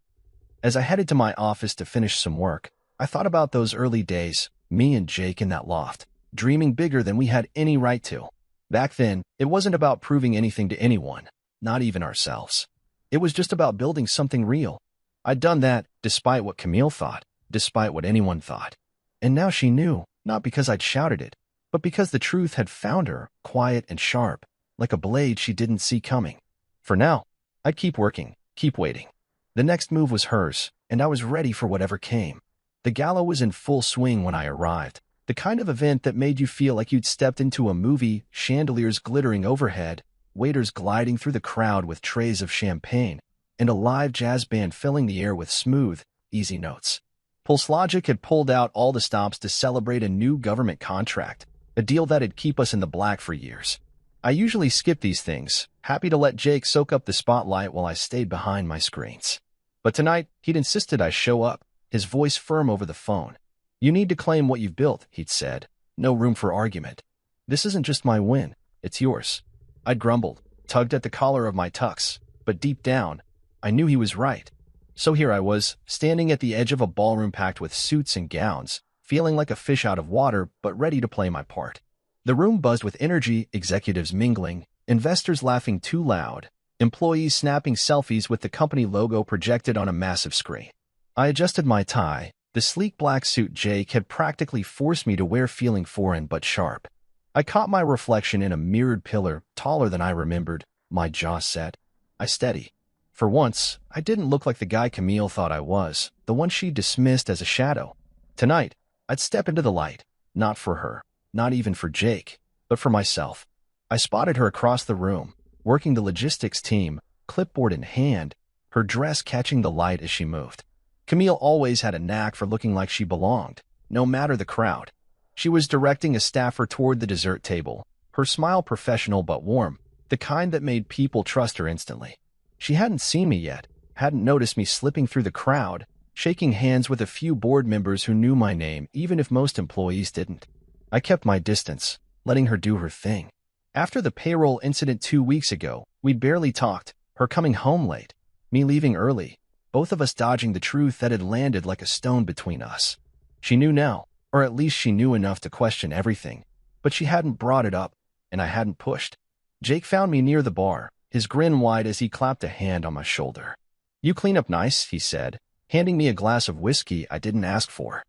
As I headed to my office to finish some work, I thought about those early days, me and Jake in that loft, dreaming bigger than we had any right to. Back then, it wasn't about proving anything to anyone, not even ourselves. It was just about building something real. I'd done that despite what Camille thought, despite what anyone thought. And now she knew, not because I'd shouted it, but because the truth had found her, quiet and sharp, like a blade she didn't see coming. For now, I'd keep working, keep waiting. The next move was hers, and I was ready for whatever came. The gala was in full swing when I arrived, the kind of event that made you feel like you'd stepped into a movie, chandeliers glittering overhead, waiters gliding through the crowd with trays of champagne, and a live jazz band filling the air with smooth, easy notes. Pulse Logic had pulled out all the stops to celebrate a new government contract, a deal that'd keep us in the black for years. I usually skip these things, happy to let Jake soak up the spotlight while I stayed behind my screens. But tonight, he'd insisted I show up, his voice firm over the phone. "You need to claim what you've built," he'd said. "No room for argument. This isn't just my win, it's yours." I'd grumbled, tugged at the collar of my tux, but deep down, I knew he was right. So here I was, standing at the edge of a ballroom packed with suits and gowns, feeling like a fish out of water, but ready to play my part. The room buzzed with energy, executives mingling, investors laughing too loud, employees snapping selfies with the company logo projected on a massive screen. I adjusted my tie, the sleek black suit Jake had practically forced me to wear feeling foreign but sharp. I caught my reflection in a mirrored pillar, taller than I remembered, my jaw set. I steady. For once, I didn't look like the guy Camille thought I was, the one she dismissed as a shadow. Tonight, I'd step into the light, not for her, not even for Jake, but for myself. I spotted her across the room, working the logistics team, clipboard in hand, her dress catching the light as she moved. Camille always had a knack for looking like she belonged, no matter the crowd. She was directing a staffer toward the dessert table, her smile professional but warm, the kind that made people trust her instantly. She hadn't seen me yet, hadn't noticed me slipping through the crowd, shaking hands with a few board members who knew my name, even if most employees didn't. I kept my distance, letting her do her thing. After the payroll incident 2 weeks ago, we'd barely talked, her coming home late, me leaving early, both of us dodging the truth that had landed like a stone between us. She knew now, or at least she knew enough to question everything, but she hadn't brought it up, and I hadn't pushed. Jake found me near the bar, his grin wide as he clapped a hand on my shoulder. "You clean up nice," he said, handing me a glass of whiskey I didn't ask for.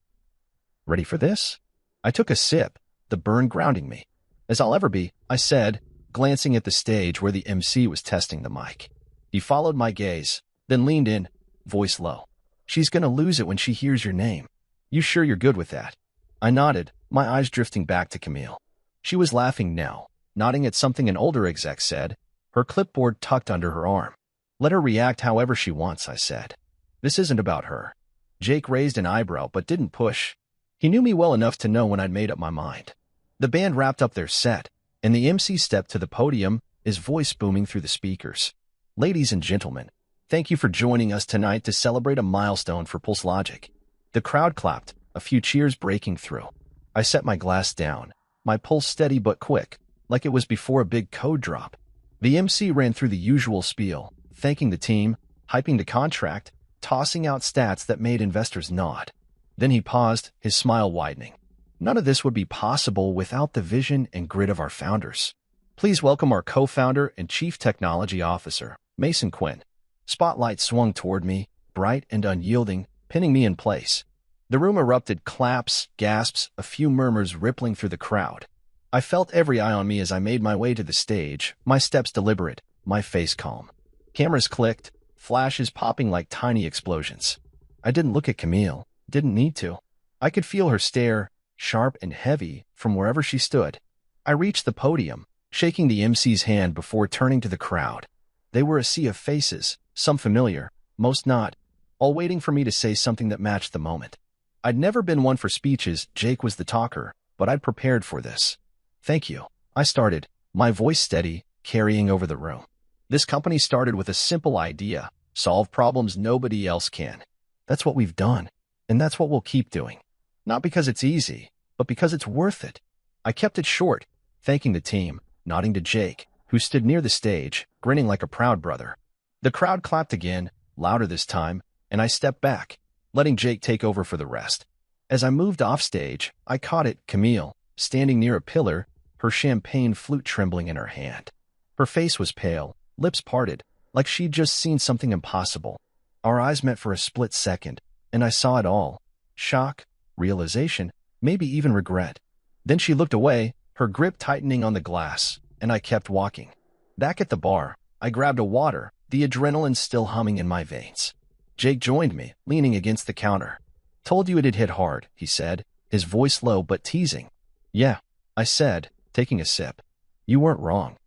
"Ready for this?" I took a sip, the burn grounding me. "As I'll ever be," I said, glancing at the stage where the MC was testing the mic. He followed my gaze, then leaned in, voice low. "She's gonna lose it when she hears your name. You sure you're good with that?" I nodded, my eyes drifting back to Camille. She was laughing now, nodding at something an older exec said, her clipboard tucked under her arm. "Let her react however she wants," I said. "This isn't about her." Jake raised an eyebrow but didn't push. He knew me well enough to know when I'd made up my mind. The band wrapped up their set, and the MC stepped to the podium, his voice booming through the speakers. "Ladies and gentlemen, thank you for joining us tonight to celebrate a milestone for Pulse Logic." The crowd clapped, a few cheers breaking through. I set my glass down, my pulse steady but quick, like it was before a big code drop. The MC ran through the usual spiel, thanking the team, hyping the contract, tossing out stats that made investors nod. Then he paused, his smile widening. None of this would be possible without the vision and grit of our founders. Please welcome our co-founder and chief technology officer, Mason Quinn. Spotlight swung toward me, bright and unyielding, pinning me in place. The room erupted, claps, gasps, a few murmurs rippling through the crowd. I felt every eye on me as I made my way to the stage, my steps deliberate, my face calm. Cameras clicked, flashes popping like tiny explosions. I didn't look at Camille, didn't need to. I could feel her stare, sharp and heavy, from wherever she stood. I reached the podium, shaking the MC's hand before turning to the crowd. They were a sea of faces, some familiar, most not, all waiting for me to say something that matched the moment. I'd never been one for speeches, Jake was the talker, but I'd prepared for this. "Thank you," I started, my voice steady, carrying over the room. "This company started with a simple idea, solve problems nobody else can. That's what we've done, and that's what we'll keep doing. Not because it's easy, but because it's worth it." I kept it short, thanking the team, nodding to Jake, who stood near the stage, grinning like a proud brother. The crowd clapped again, louder this time, and I stepped back, letting Jake take over for the rest. As I moved off stage, I caught it, Camille, standing near a pillar, her champagne flute trembling in her hand. Her face was pale, lips parted, like she'd just seen something impossible. Our eyes met for a split second, and I saw it all. Shock, realization, maybe even regret. Then she looked away, her grip tightening on the glass, and I kept walking. Back at the bar, I grabbed a water, the adrenaline still humming in my veins. Jake joined me, leaning against the counter. "Told you it'd hit hard," he said, his voice low but teasing. "Yeah," I said, taking a sip. "You weren't wrong."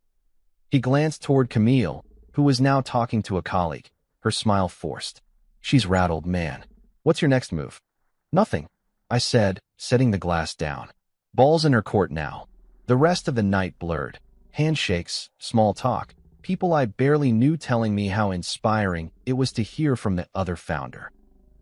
He glanced toward Camille, who was now talking to a colleague, her smile forced. "She's rattled, man. What's your next move?" "Nothing," I said, setting the glass down. Ball's in her court now. The rest of the night blurred. Handshakes, small talk, people I barely knew telling me how inspiring it was to hear from the other founder.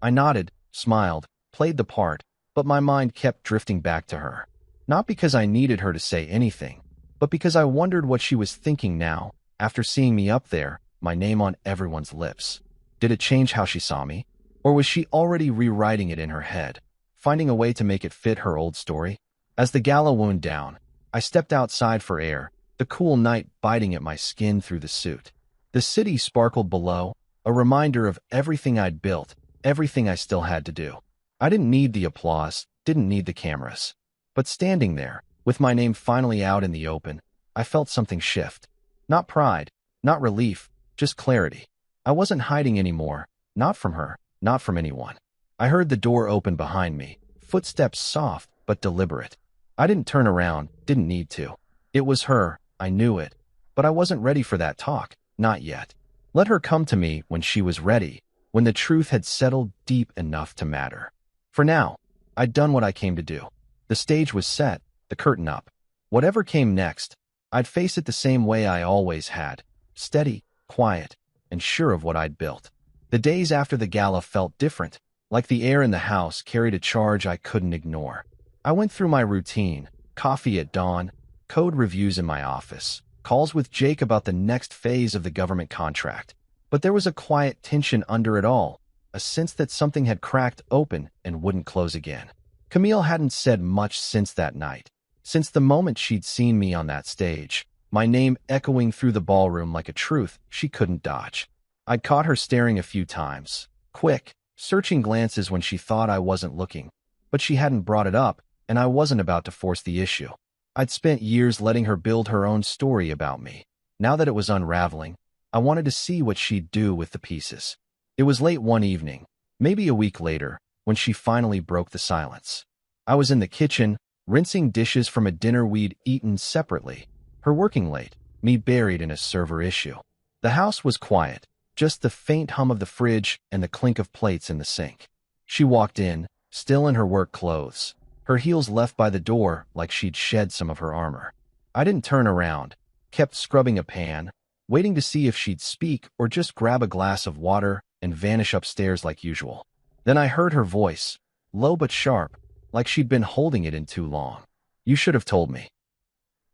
I nodded, smiled, played the part, but my mind kept drifting back to her. Not because I needed her to say anything, but because I wondered what she was thinking now, after seeing me up there, my name on everyone's lips. Did it change how she saw me? Or was she already rewriting it in her head, finding a way to make it fit her old story? As the gala wound down, I stepped outside for air, the cool night biting at my skin through the suit. The city sparkled below, a reminder of everything I'd built, everything I still had to do. I didn't need the applause, didn't need the cameras. But standing there, With my name finally out in the open, I felt something shift. Not pride, not relief, just clarity. I wasn't hiding anymore, not from her, not from anyone. I heard the door open behind me, footsteps soft but deliberate. I didn't turn around, didn't need to. It was her, I knew it. But I wasn't ready for that talk, not yet. Let her come to me when she was ready, when the truth had settled deep enough to matter. For now, I'd done what I came to do. The stage was set, the curtain up. Whatever came next, I'd face it the same way I always had, steady, quiet, and sure of what I'd built. The days after the gala felt different, like the air in the house carried a charge I couldn't ignore. I went through my routine, coffee at dawn, code reviews in my office, calls with Jake about the next phase of the government contract. But there was a quiet tension under it all, a sense that something had cracked open and wouldn't close again. Camille hadn't said much since that night, since the moment she'd seen me on that stage, my name echoing through the ballroom like a truth she couldn't dodge. I'd caught her staring a few times, quick, searching glances when she thought I wasn't looking, but she hadn't brought it up, and I wasn't about to force the issue. I'd spent years letting her build her own story about me. Now that it was unraveling, I wanted to see what she'd do with the pieces. It was late one evening, maybe a week later, when she finally broke the silence. I was in the kitchen, rinsing dishes from a dinner we'd eaten separately. Her working late, me buried in a server issue. The house was quiet, just the faint hum of the fridge and the clink of plates in the sink. She walked in, still in her work clothes, her heels left by the door like she'd shed some of her armor. I didn't turn around, kept scrubbing a pan, waiting to see if she'd speak or just grab a glass of water and vanish upstairs like usual. Then I heard her voice, low but sharp, like she'd been holding it in too long. "You should have told me."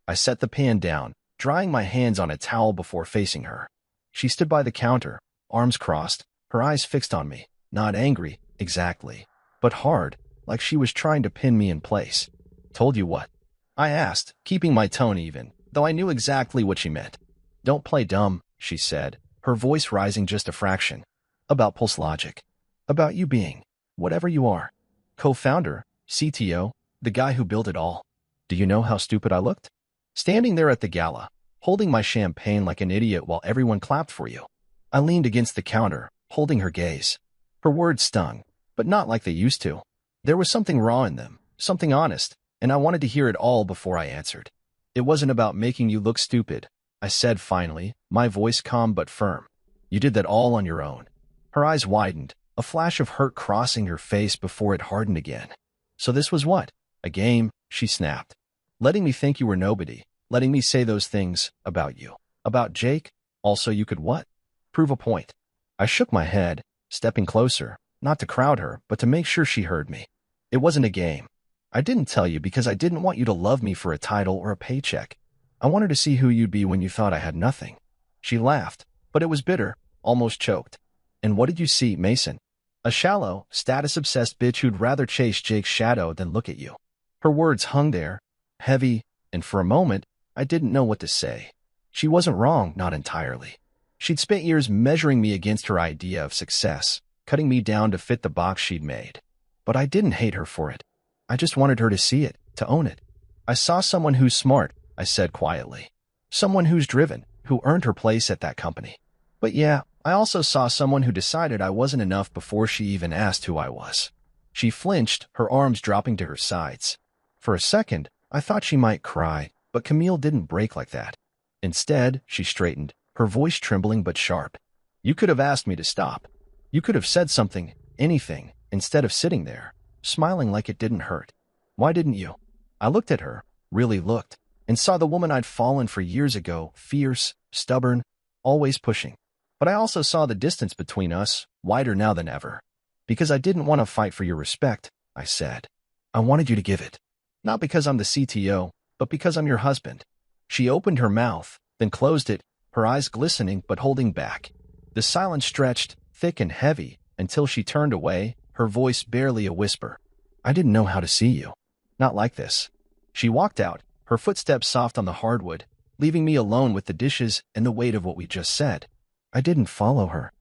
I set the pan down, drying my hands on a towel before facing her. She stood by the counter, arms crossed, her eyes fixed on me, not angry, exactly, but hard, like she was trying to pin me in place. "Told you what?" I asked, keeping my tone even, though I knew exactly what she meant. "Don't play dumb," she said, her voice rising just a fraction. "About Pulse Logic. About you being, whatever you are. Co-founder, CTO, the guy who built it all. Do you know how stupid I looked? Standing there at the gala, holding my champagne like an idiot while everyone clapped for you." I leaned against the counter, holding her gaze. Her words stung, but not like they used to. There was something raw in them, something honest, and I wanted to hear it all before I answered. "It wasn't about making you look stupid," I said finally, my voice calm but firm. "You did that all on your own." Her eyes widened, a flash of hurt crossing her face before it hardened again. "So this was what? A game?" she snapped. "Letting me think you were nobody, letting me say those things about you. About Jake? Also you could what? Prove a point." I shook my head, stepping closer, not to crowd her, but to make sure she heard me. "It wasn't a game. I didn't tell you because I didn't want you to love me for a title or a paycheck. I wanted to see who you'd be when you thought I had nothing." She laughed, but it was bitter, almost choked. "And what did you see, Mason? A shallow, status-obsessed bitch who'd rather chase Jake's shadow than look at you." Her words hung there, heavy, and for a moment, I didn't know what to say. She wasn't wrong, not entirely. She'd spent years measuring me against her idea of success, cutting me down to fit the box she'd made. But I didn't hate her for it. I just wanted her to see it, to own it. "I saw someone who's smart," I said quietly. "Someone who's driven, who earned her place at that company. But yeah, I also saw someone who decided I wasn't enough before she even asked who I was." She flinched, her arms dropping to her sides. For a second, I thought she might cry, but Camille didn't break like that. Instead, she straightened, her voice trembling but sharp. "You could have asked me to stop. You could have said something, anything, instead of sitting there, smiling like it didn't hurt. Why didn't you?" I looked at her, really looked, and saw the woman I'd fallen for years ago, fierce, stubborn, always pushing. But I also saw the distance between us, wider now than ever. "Because I didn't want to fight for your respect," I said. "I wanted you to give it. Not because I'm the CTO, but because I'm your husband." She opened her mouth, then closed it, her eyes glistening but holding back. The silence stretched, thick and heavy, until she turned away, her voice barely a whisper. "I didn't know how to see you. Not like this." She walked out, her footsteps soft on the hardwood, leaving me alone with the dishes and the weight of what we just said. I didn't follow her.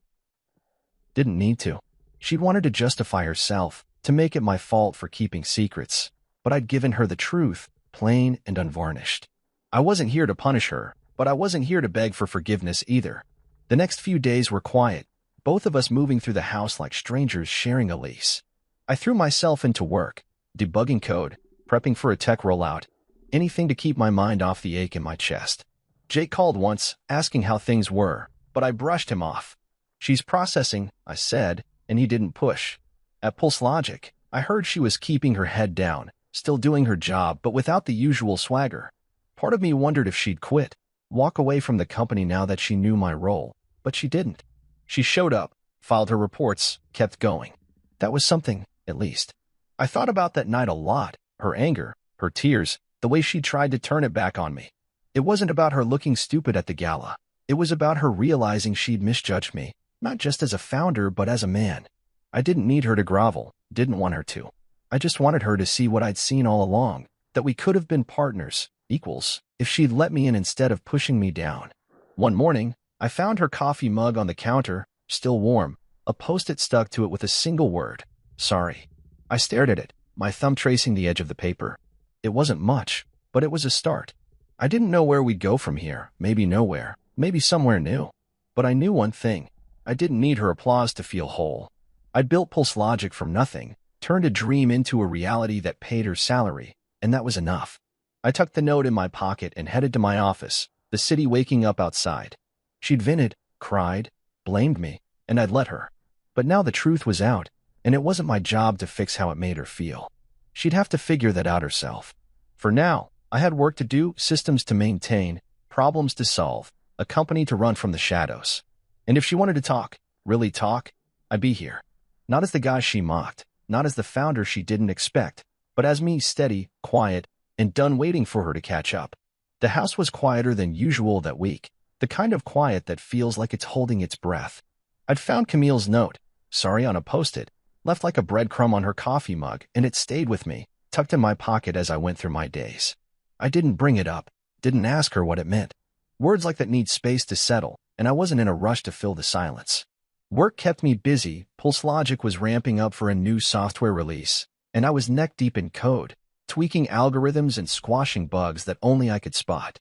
Didn't need to. She'd wanted to justify herself, to make it my fault for keeping secrets. But I'd given her the truth, plain and unvarnished. I wasn't here to punish her, but I wasn't here to beg for forgiveness either. The next few days were quiet, both of us moving through the house like strangers sharing a lease. I threw myself into work, debugging code, prepping for a tech rollout, anything to keep my mind off the ache in my chest. Jake called once, asking how things were, but I brushed him off. "She's processing," I said, and he didn't push. At Pulse Logic, I heard she was keeping her head down, still doing her job, but without the usual swagger. Part of me wondered if she'd quit, walk away from the company now that she knew my role, but she didn't. She showed up, filed her reports, kept going. That was something, at least. I thought about that night a lot, her anger, her tears, the way she tried to turn it back on me. It wasn't about her looking stupid at the gala. It was about her realizing she'd misjudged me, not just as a founder, but as a man. I didn't need her to grovel, didn't want her to. I just wanted her to see what I'd seen all along, that we could have been partners, equals, if she'd let me in instead of pushing me down. One morning, I found her coffee mug on the counter, still warm, a post-it stuck to it with a single word: "Sorry." I stared at it, my thumb tracing the edge of the paper. It wasn't much, but it was a start. I didn't know where we'd go from here, maybe nowhere, maybe somewhere new. But I knew one thing: I didn't need her applause to feel whole. I'd built Pulse Logic from nothing, turned a dream into a reality that paid her salary, and that was enough. I tucked the note in my pocket and headed to my office, the city waking up outside. She'd vented, cried, blamed me, and I'd let her. But now the truth was out, and it wasn't my job to fix how it made her feel. She'd have to figure that out herself. For now, I had work to do, systems to maintain, problems to solve, a company to run from the shadows. And if she wanted to talk, really talk, I'd be here. Not as the guy she mocked, not as the founder she didn't expect, but as me, steady, quiet, and done waiting for her to catch up. The house was quieter than usual that week, the kind of quiet that feels like it's holding its breath. I'd found Camille's note, "Sorry," on a post-it, left like a breadcrumb on her coffee mug, and it stayed with me, tucked in my pocket as I went through my days. I didn't bring it up, didn't ask her what it meant. Words like that need space to settle, and I wasn't in a rush to fill the silence. Work kept me busy, Pulse Logic was ramping up for a new software release, and I was neck-deep in code, tweaking algorithms and squashing bugs that only I could spot.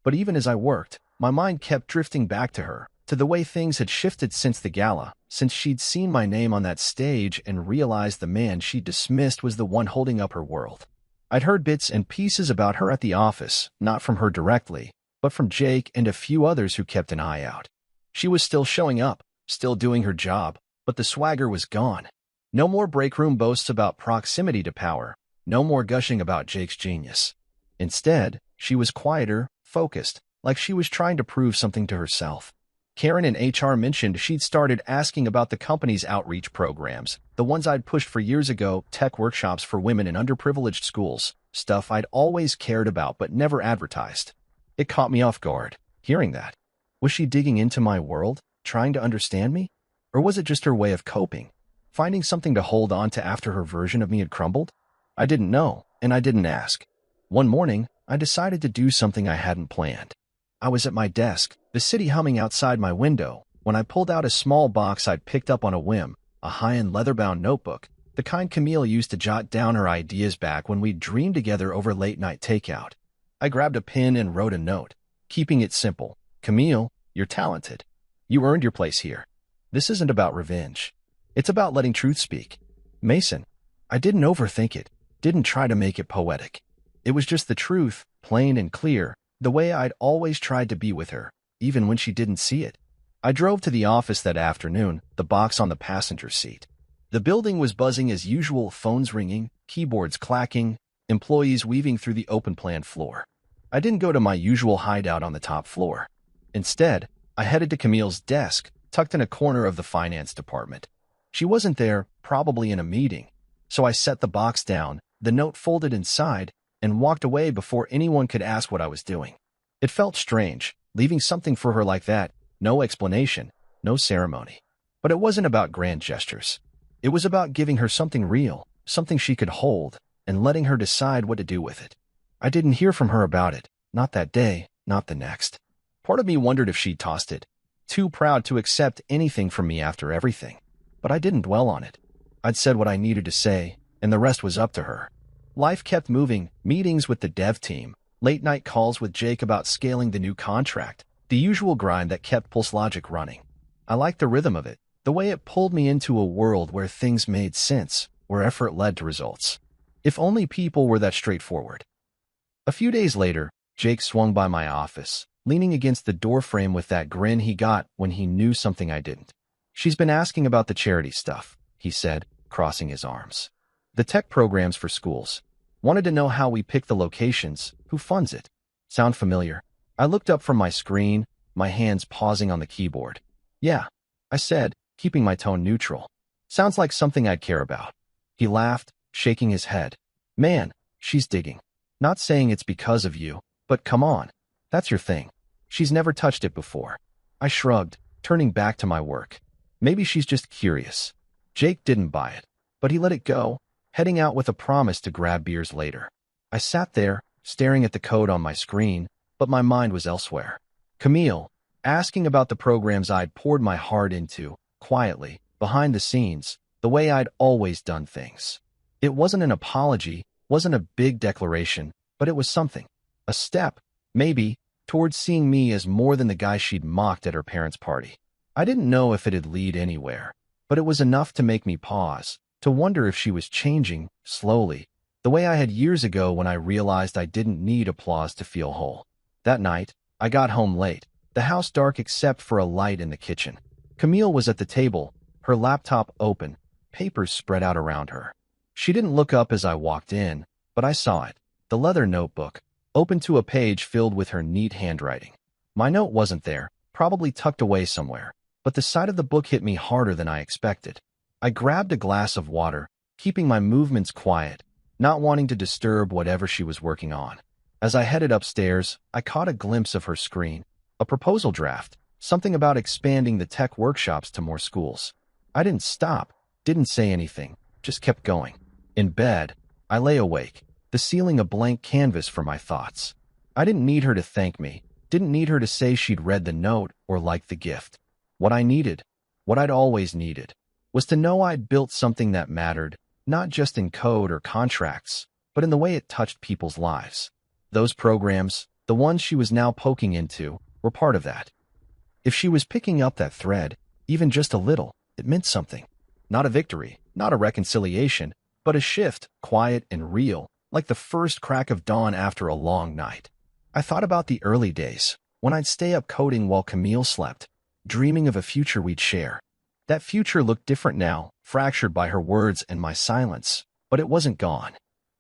But even as I worked, my mind kept drifting back to her, to the way things had shifted since the gala, since she'd seen my name on that stage and realized the man she dismissed was the one holding up her world. I'd heard bits and pieces about her at the office, not from her directly, but from Jake and a few others who kept an eye out. She was still showing up, still doing her job, but the swagger was gone. No more breakroom boasts about proximity to power, no more gushing about Jake's genius. Instead, she was quieter, focused, like she was trying to prove something to herself. Karen in HR mentioned she'd started asking about the company's outreach programs, the ones I'd pushed for years ago, tech workshops for women in underprivileged schools, stuff I'd always cared about but never advertised. It caught me off guard, hearing that. Was she digging into my world, trying to understand me? Or was it just her way of coping, finding something to hold on to after her version of me had crumbled? I didn't know, and I didn't ask. One morning, I decided to do something I hadn't planned. I was at my desk, the city humming outside my window, when I pulled out a small box I'd picked up on a whim, a high-end leather-bound notebook, the kind Camille used to jot down her ideas back when we'd dreamed together over late-night takeout. I grabbed a pen and wrote a note, keeping it simple. "Camille, you're talented. You earned your place here. This isn't about revenge. It's about letting truth speak. Mason." I didn't overthink it, didn't try to make it poetic. It was just the truth, plain and clear, the way I'd always tried to be with her, even when she didn't see it. I drove to the office that afternoon, the box on the passenger seat. The building was buzzing as usual, phones ringing, keyboards clacking, employees weaving through the open-plan floor. I didn't go to my usual hideout on the top floor. Instead, I headed to Camille's desk, tucked in a corner of the finance department. She wasn't there, probably in a meeting. So I set the box down, the note folded inside, and walked away before anyone could ask what I was doing. It felt strange, leaving something for her like that, no explanation, no ceremony. But it wasn't about grand gestures. It was about giving her something real, something she could hold, and letting her decide what to do with it. I didn't hear from her about it, not that day, not the next. Part of me wondered if she'd tossed it, too proud to accept anything from me after everything. But I didn't dwell on it. I'd said what I needed to say, and the rest was up to her. Life kept moving, meetings with the dev team, late-night calls with Jake about scaling the new contract, the usual grind that kept PulseLogic running. I liked the rhythm of it, the way it pulled me into a world where things made sense, where effort led to results. If only people were that straightforward. A few days later, Jake swung by my office, leaning against the doorframe with that grin he got when he knew something I didn't. "She's been asking about the charity stuff," he said, crossing his arms. "The tech programs for schools. Wanted to know how we pick the locations, who funds it." Sound familiar? I looked up from my screen, my hands pausing on the keyboard. "Yeah," I said, keeping my tone neutral. "Sounds like something I'd care about." He laughed, shaking his head. "Man, she's digging. Not saying it's because of you, but come on. That's your thing. She's never touched it before." I shrugged, turning back to my work. Maybe she's just curious. Jake didn't buy it, but he let it go, heading out with a promise to grab beers later. I sat there, staring at the code on my screen, but my mind was elsewhere. Camille, asking about the programs I'd poured my heart into, quietly, behind the scenes, the way I'd always done things. It wasn't an apology, wasn't a big declaration, but it was something. A step, maybe, towards seeing me as more than the guy she'd mocked at her parents' party. I didn't know if it'd lead anywhere, but it was enough to make me pause, to wonder if she was changing, slowly, the way I had years ago when I realized I didn't need applause to feel whole. That night, I got home late, the house dark except for a light in the kitchen. Camille was at the table, her laptop open, papers spread out around her. She didn't look up as I walked in, but I saw it, the leather notebook, open to a page filled with her neat handwriting. My note wasn't there, probably tucked away somewhere, but the sight of the book hit me harder than I expected. I grabbed a glass of water, keeping my movements quiet, not wanting to disturb whatever she was working on. As I headed upstairs, I caught a glimpse of her screen, a proposal draft, something about expanding the tech workshops to more schools. I didn't stop, didn't say anything, just kept going. In bed, I lay awake, the ceiling a blank canvas for my thoughts. I didn't need her to thank me, didn't need her to say she'd read the note or liked the gift. What I needed, what I'd always needed, was to know I'd built something that mattered, not just in code or contracts, but in the way it touched people's lives. Those programs, the ones she was now poking into, were part of that. If she was picking up that thread, even just a little, it meant something. Not a victory, not a reconciliation, but a shift, quiet and real, like the first crack of dawn after a long night. I thought about the early days, when I'd stay up coding while Camille slept, dreaming of a future we'd share. That future looked different now, fractured by her words and my silence, but it wasn't gone.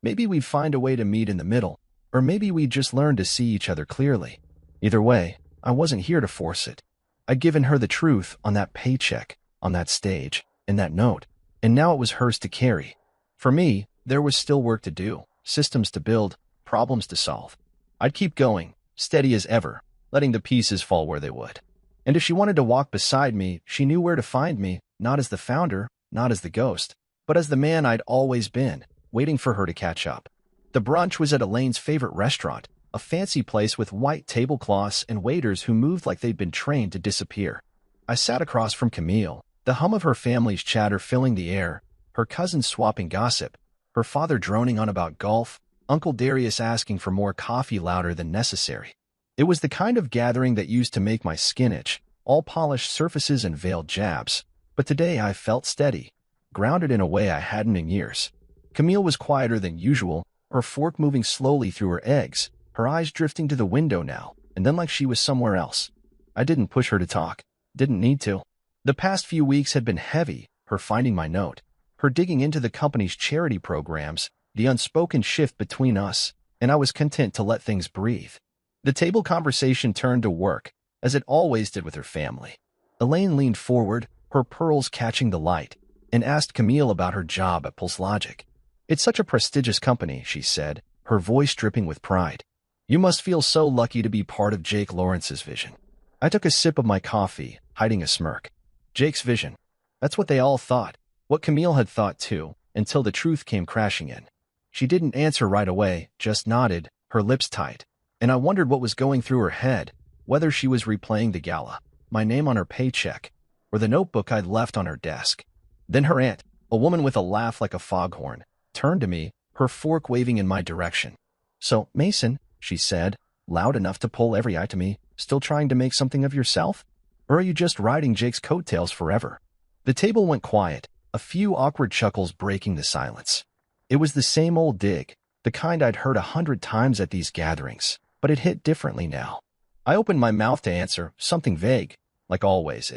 Maybe we'd find a way to meet in the middle, or maybe we'd just learn to see each other clearly. Either way, I wasn't here to force it. I'd given her the truth on that paycheck, on that stage, in that note, and now it was hers to carry. For me, there was still work to do, systems to build, problems to solve. I'd keep going, steady as ever, letting the pieces fall where they would. And if she wanted to walk beside me, she knew where to find me, not as the founder, not as the ghost, but as the man I'd always been, waiting for her to catch up. The brunch was at Elaine's favorite restaurant, a fancy place with white tablecloths and waiters who moved like they'd been trained to disappear. I sat across from Camille, the hum of her family's chatter filling the air, her cousins swapping gossip, her father droning on about golf, Uncle Darius asking for more coffee louder than necessary. It was the kind of gathering that used to make my skin itch, all polished surfaces and veiled jabs. But today I felt steady, grounded in a way I hadn't in years. Camille was quieter than usual, her fork moving slowly through her eggs, her eyes drifting to the window now, and then like she was somewhere else. I didn't push her to talk. Didn't need to. The past few weeks had been heavy, her finding my note, her digging into the company's charity programs, the unspoken shift between us, and I was content to let things breathe. The table conversation turned to work, as it always did with her family. Elaine leaned forward, her pearls catching the light, and asked Camille about her job at PulseLogic. "It's such a prestigious company," she said, her voice dripping with pride. "You must feel so lucky to be part of Jake Lawrence's vision." I took a sip of my coffee, hiding a smirk. Jake's vision. That's what they all thought, what Camille had thought too, until the truth came crashing in. She didn't answer right away, just nodded, her lips tight. And I wondered what was going through her head, whether she was replaying the gala, my name on her paycheck, or the notebook I'd left on her desk. Then her aunt, a woman with a laugh like a foghorn, turned to me, her fork waving in my direction. "So, Mason," she said, loud enough to pull every eye to me, "still trying to make something of yourself? Or are you just riding Jake's coattails forever?" The table went quiet, a few awkward chuckles breaking the silence. It was the same old dig, the kind I'd heard 100 times at these gatherings, but it hit differently now. I opened my mouth to answer, something vague, like always.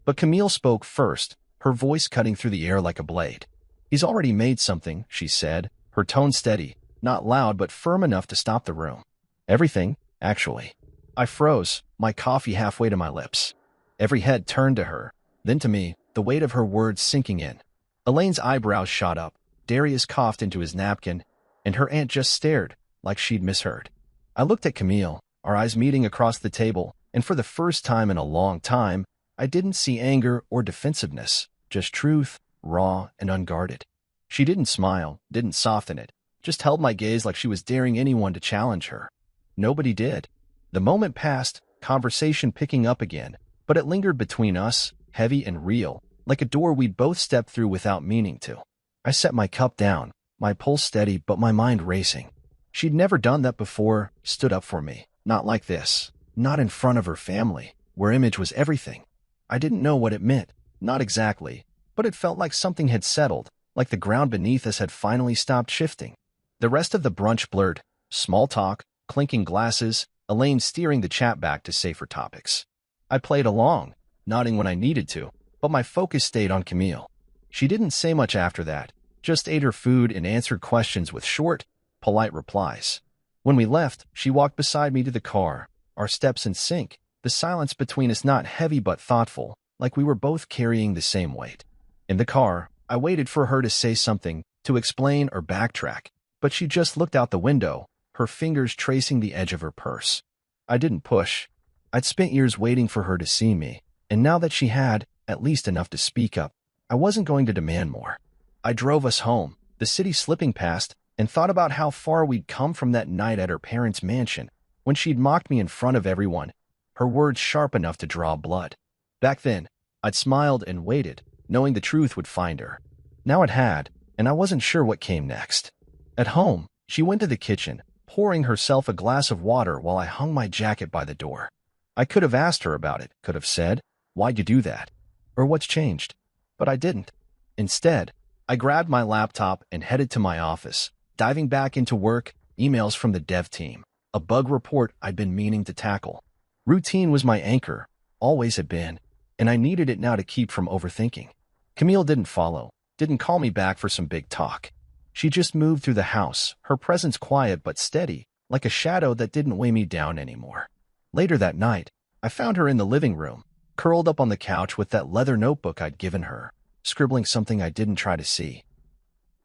But Camille spoke first, her voice cutting through the air like a blade. "He's already made something," she said, her tone steady, not loud but firm enough to stop the room. "Everything, actually." I froze, my coffee halfway to my lips. Every head turned to her, then to me, the weight of her words sinking in. Elaine's eyebrows shot up, Darius coughed into his napkin, and her aunt just stared, like she'd misheard. I looked at Camille, our eyes meeting across the table, and for the first time in a long time, I didn't see anger or defensiveness, just truth, raw and unguarded. She didn't smile, didn't soften it, just held my gaze like she was daring anyone to challenge her. Nobody did. The moment passed, conversation picking up again, but it lingered between us, heavy and real, like a door we'd both stepped through without meaning to. I set my cup down, my pulse steady but my mind racing. She'd never done that before, stood up for me. Not like this. Not in front of her family, where image was everything. I didn't know what it meant, not exactly, but it felt like something had settled, like the ground beneath us had finally stopped shifting. The rest of the brunch blurred, small talk, clinking glasses, Elaine steering the chat back to safer topics. I played along, nodding when I needed to, but my focus stayed on Camille. She didn't say much after that, just ate her food and answered questions with short, polite replies. When we left, she walked beside me to the car, our steps in sync, the silence between us not heavy but thoughtful, like we were both carrying the same weight. In the car, I waited for her to say something, to explain or backtrack, but she just looked out the window, her fingers tracing the edge of her purse. I didn't push. I'd spent years waiting for her to see me, and now that she had, at least enough to speak up, I wasn't going to demand more. I drove us home, the city slipping past, and thought about how far we'd come from that night at her parents' mansion, when she'd mocked me in front of everyone, her words sharp enough to draw blood. Back then, I'd smiled and waited, knowing the truth would find her. Now it had, and I wasn't sure what came next. At home, she went to the kitchen, pouring herself a glass of water while I hung my jacket by the door. I could have asked her about it, could have said, "Why'd you do that?" Or "What's changed?" But I didn't. Instead, I grabbed my laptop and headed to my office, diving back into work, emails from the dev team, a bug report I'd been meaning to tackle. Routine was my anchor, always had been, and I needed it now to keep from overthinking. Camille didn't follow, didn't call me back for some big talk. She just moved through the house, her presence quiet but steady, like a shadow that didn't weigh me down anymore. Later that night, I found her in the living room, curled up on the couch with that leather notebook I'd given her, scribbling something I didn't try to see.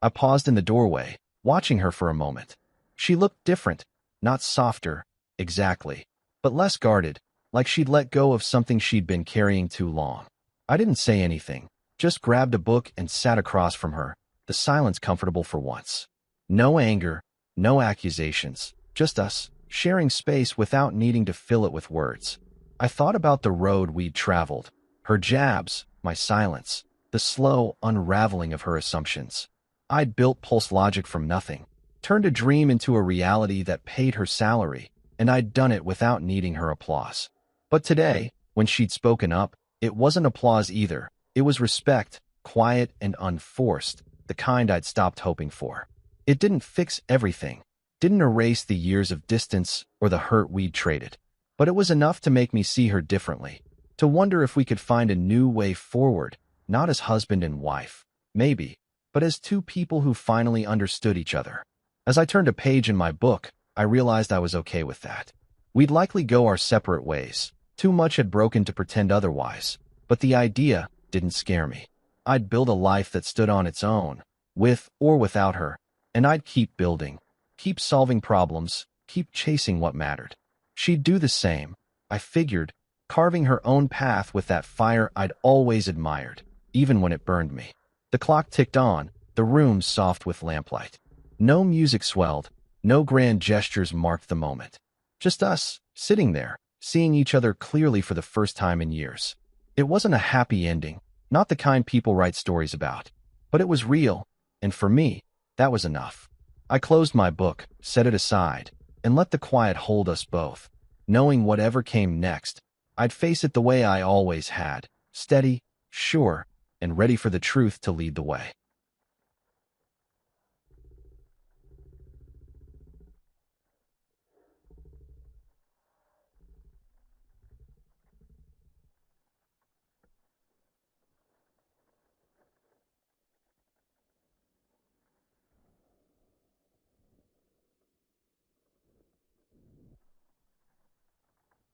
I paused in the doorway, watching her for a moment. She looked different, not softer, exactly, but less guarded, like she'd let go of something she'd been carrying too long. I didn't say anything, just grabbed a book and sat across from her, the silence comfortable for once. No anger, no accusations, just us, sharing space without needing to fill it with words. I thought about the road we'd traveled, her jabs, my silence, the slow unraveling of her assumptions. I'd built pulse logic from nothing, turned a dream into a reality that paid her salary, and I'd done it without needing her applause. But today, when she'd spoken up, it wasn't applause either. It was respect, quiet and unforced, the kind I'd stopped hoping for. It didn't fix everything, didn't erase the years of distance or the hurt we'd traded, but it was enough to make me see her differently, to wonder if we could find a new way forward, not as husband and wife, maybe, but as two people who finally understood each other. As I turned a page in my book, I realized I was okay with that. We'd likely go our separate ways. Too much had broken to pretend otherwise, but the idea didn't scare me. I'd build a life that stood on its own, with or without her, and I'd keep building, keep solving problems, keep chasing what mattered. She'd do the same, I figured, carving her own path with that fire I'd always admired, even when it burned me. The clock ticked on, the room soft with lamplight. No music swelled, no grand gestures marked the moment. Just us, sitting there, seeing each other clearly for the first time in years. It wasn't a happy ending, not the kind people write stories about, but it was real, and for me, That was enough. I closed my book, set it aside, and let the quiet hold us both. Knowing whatever came next, I'd face it the way I always had, steady, sure, and ready for the truth to lead the way.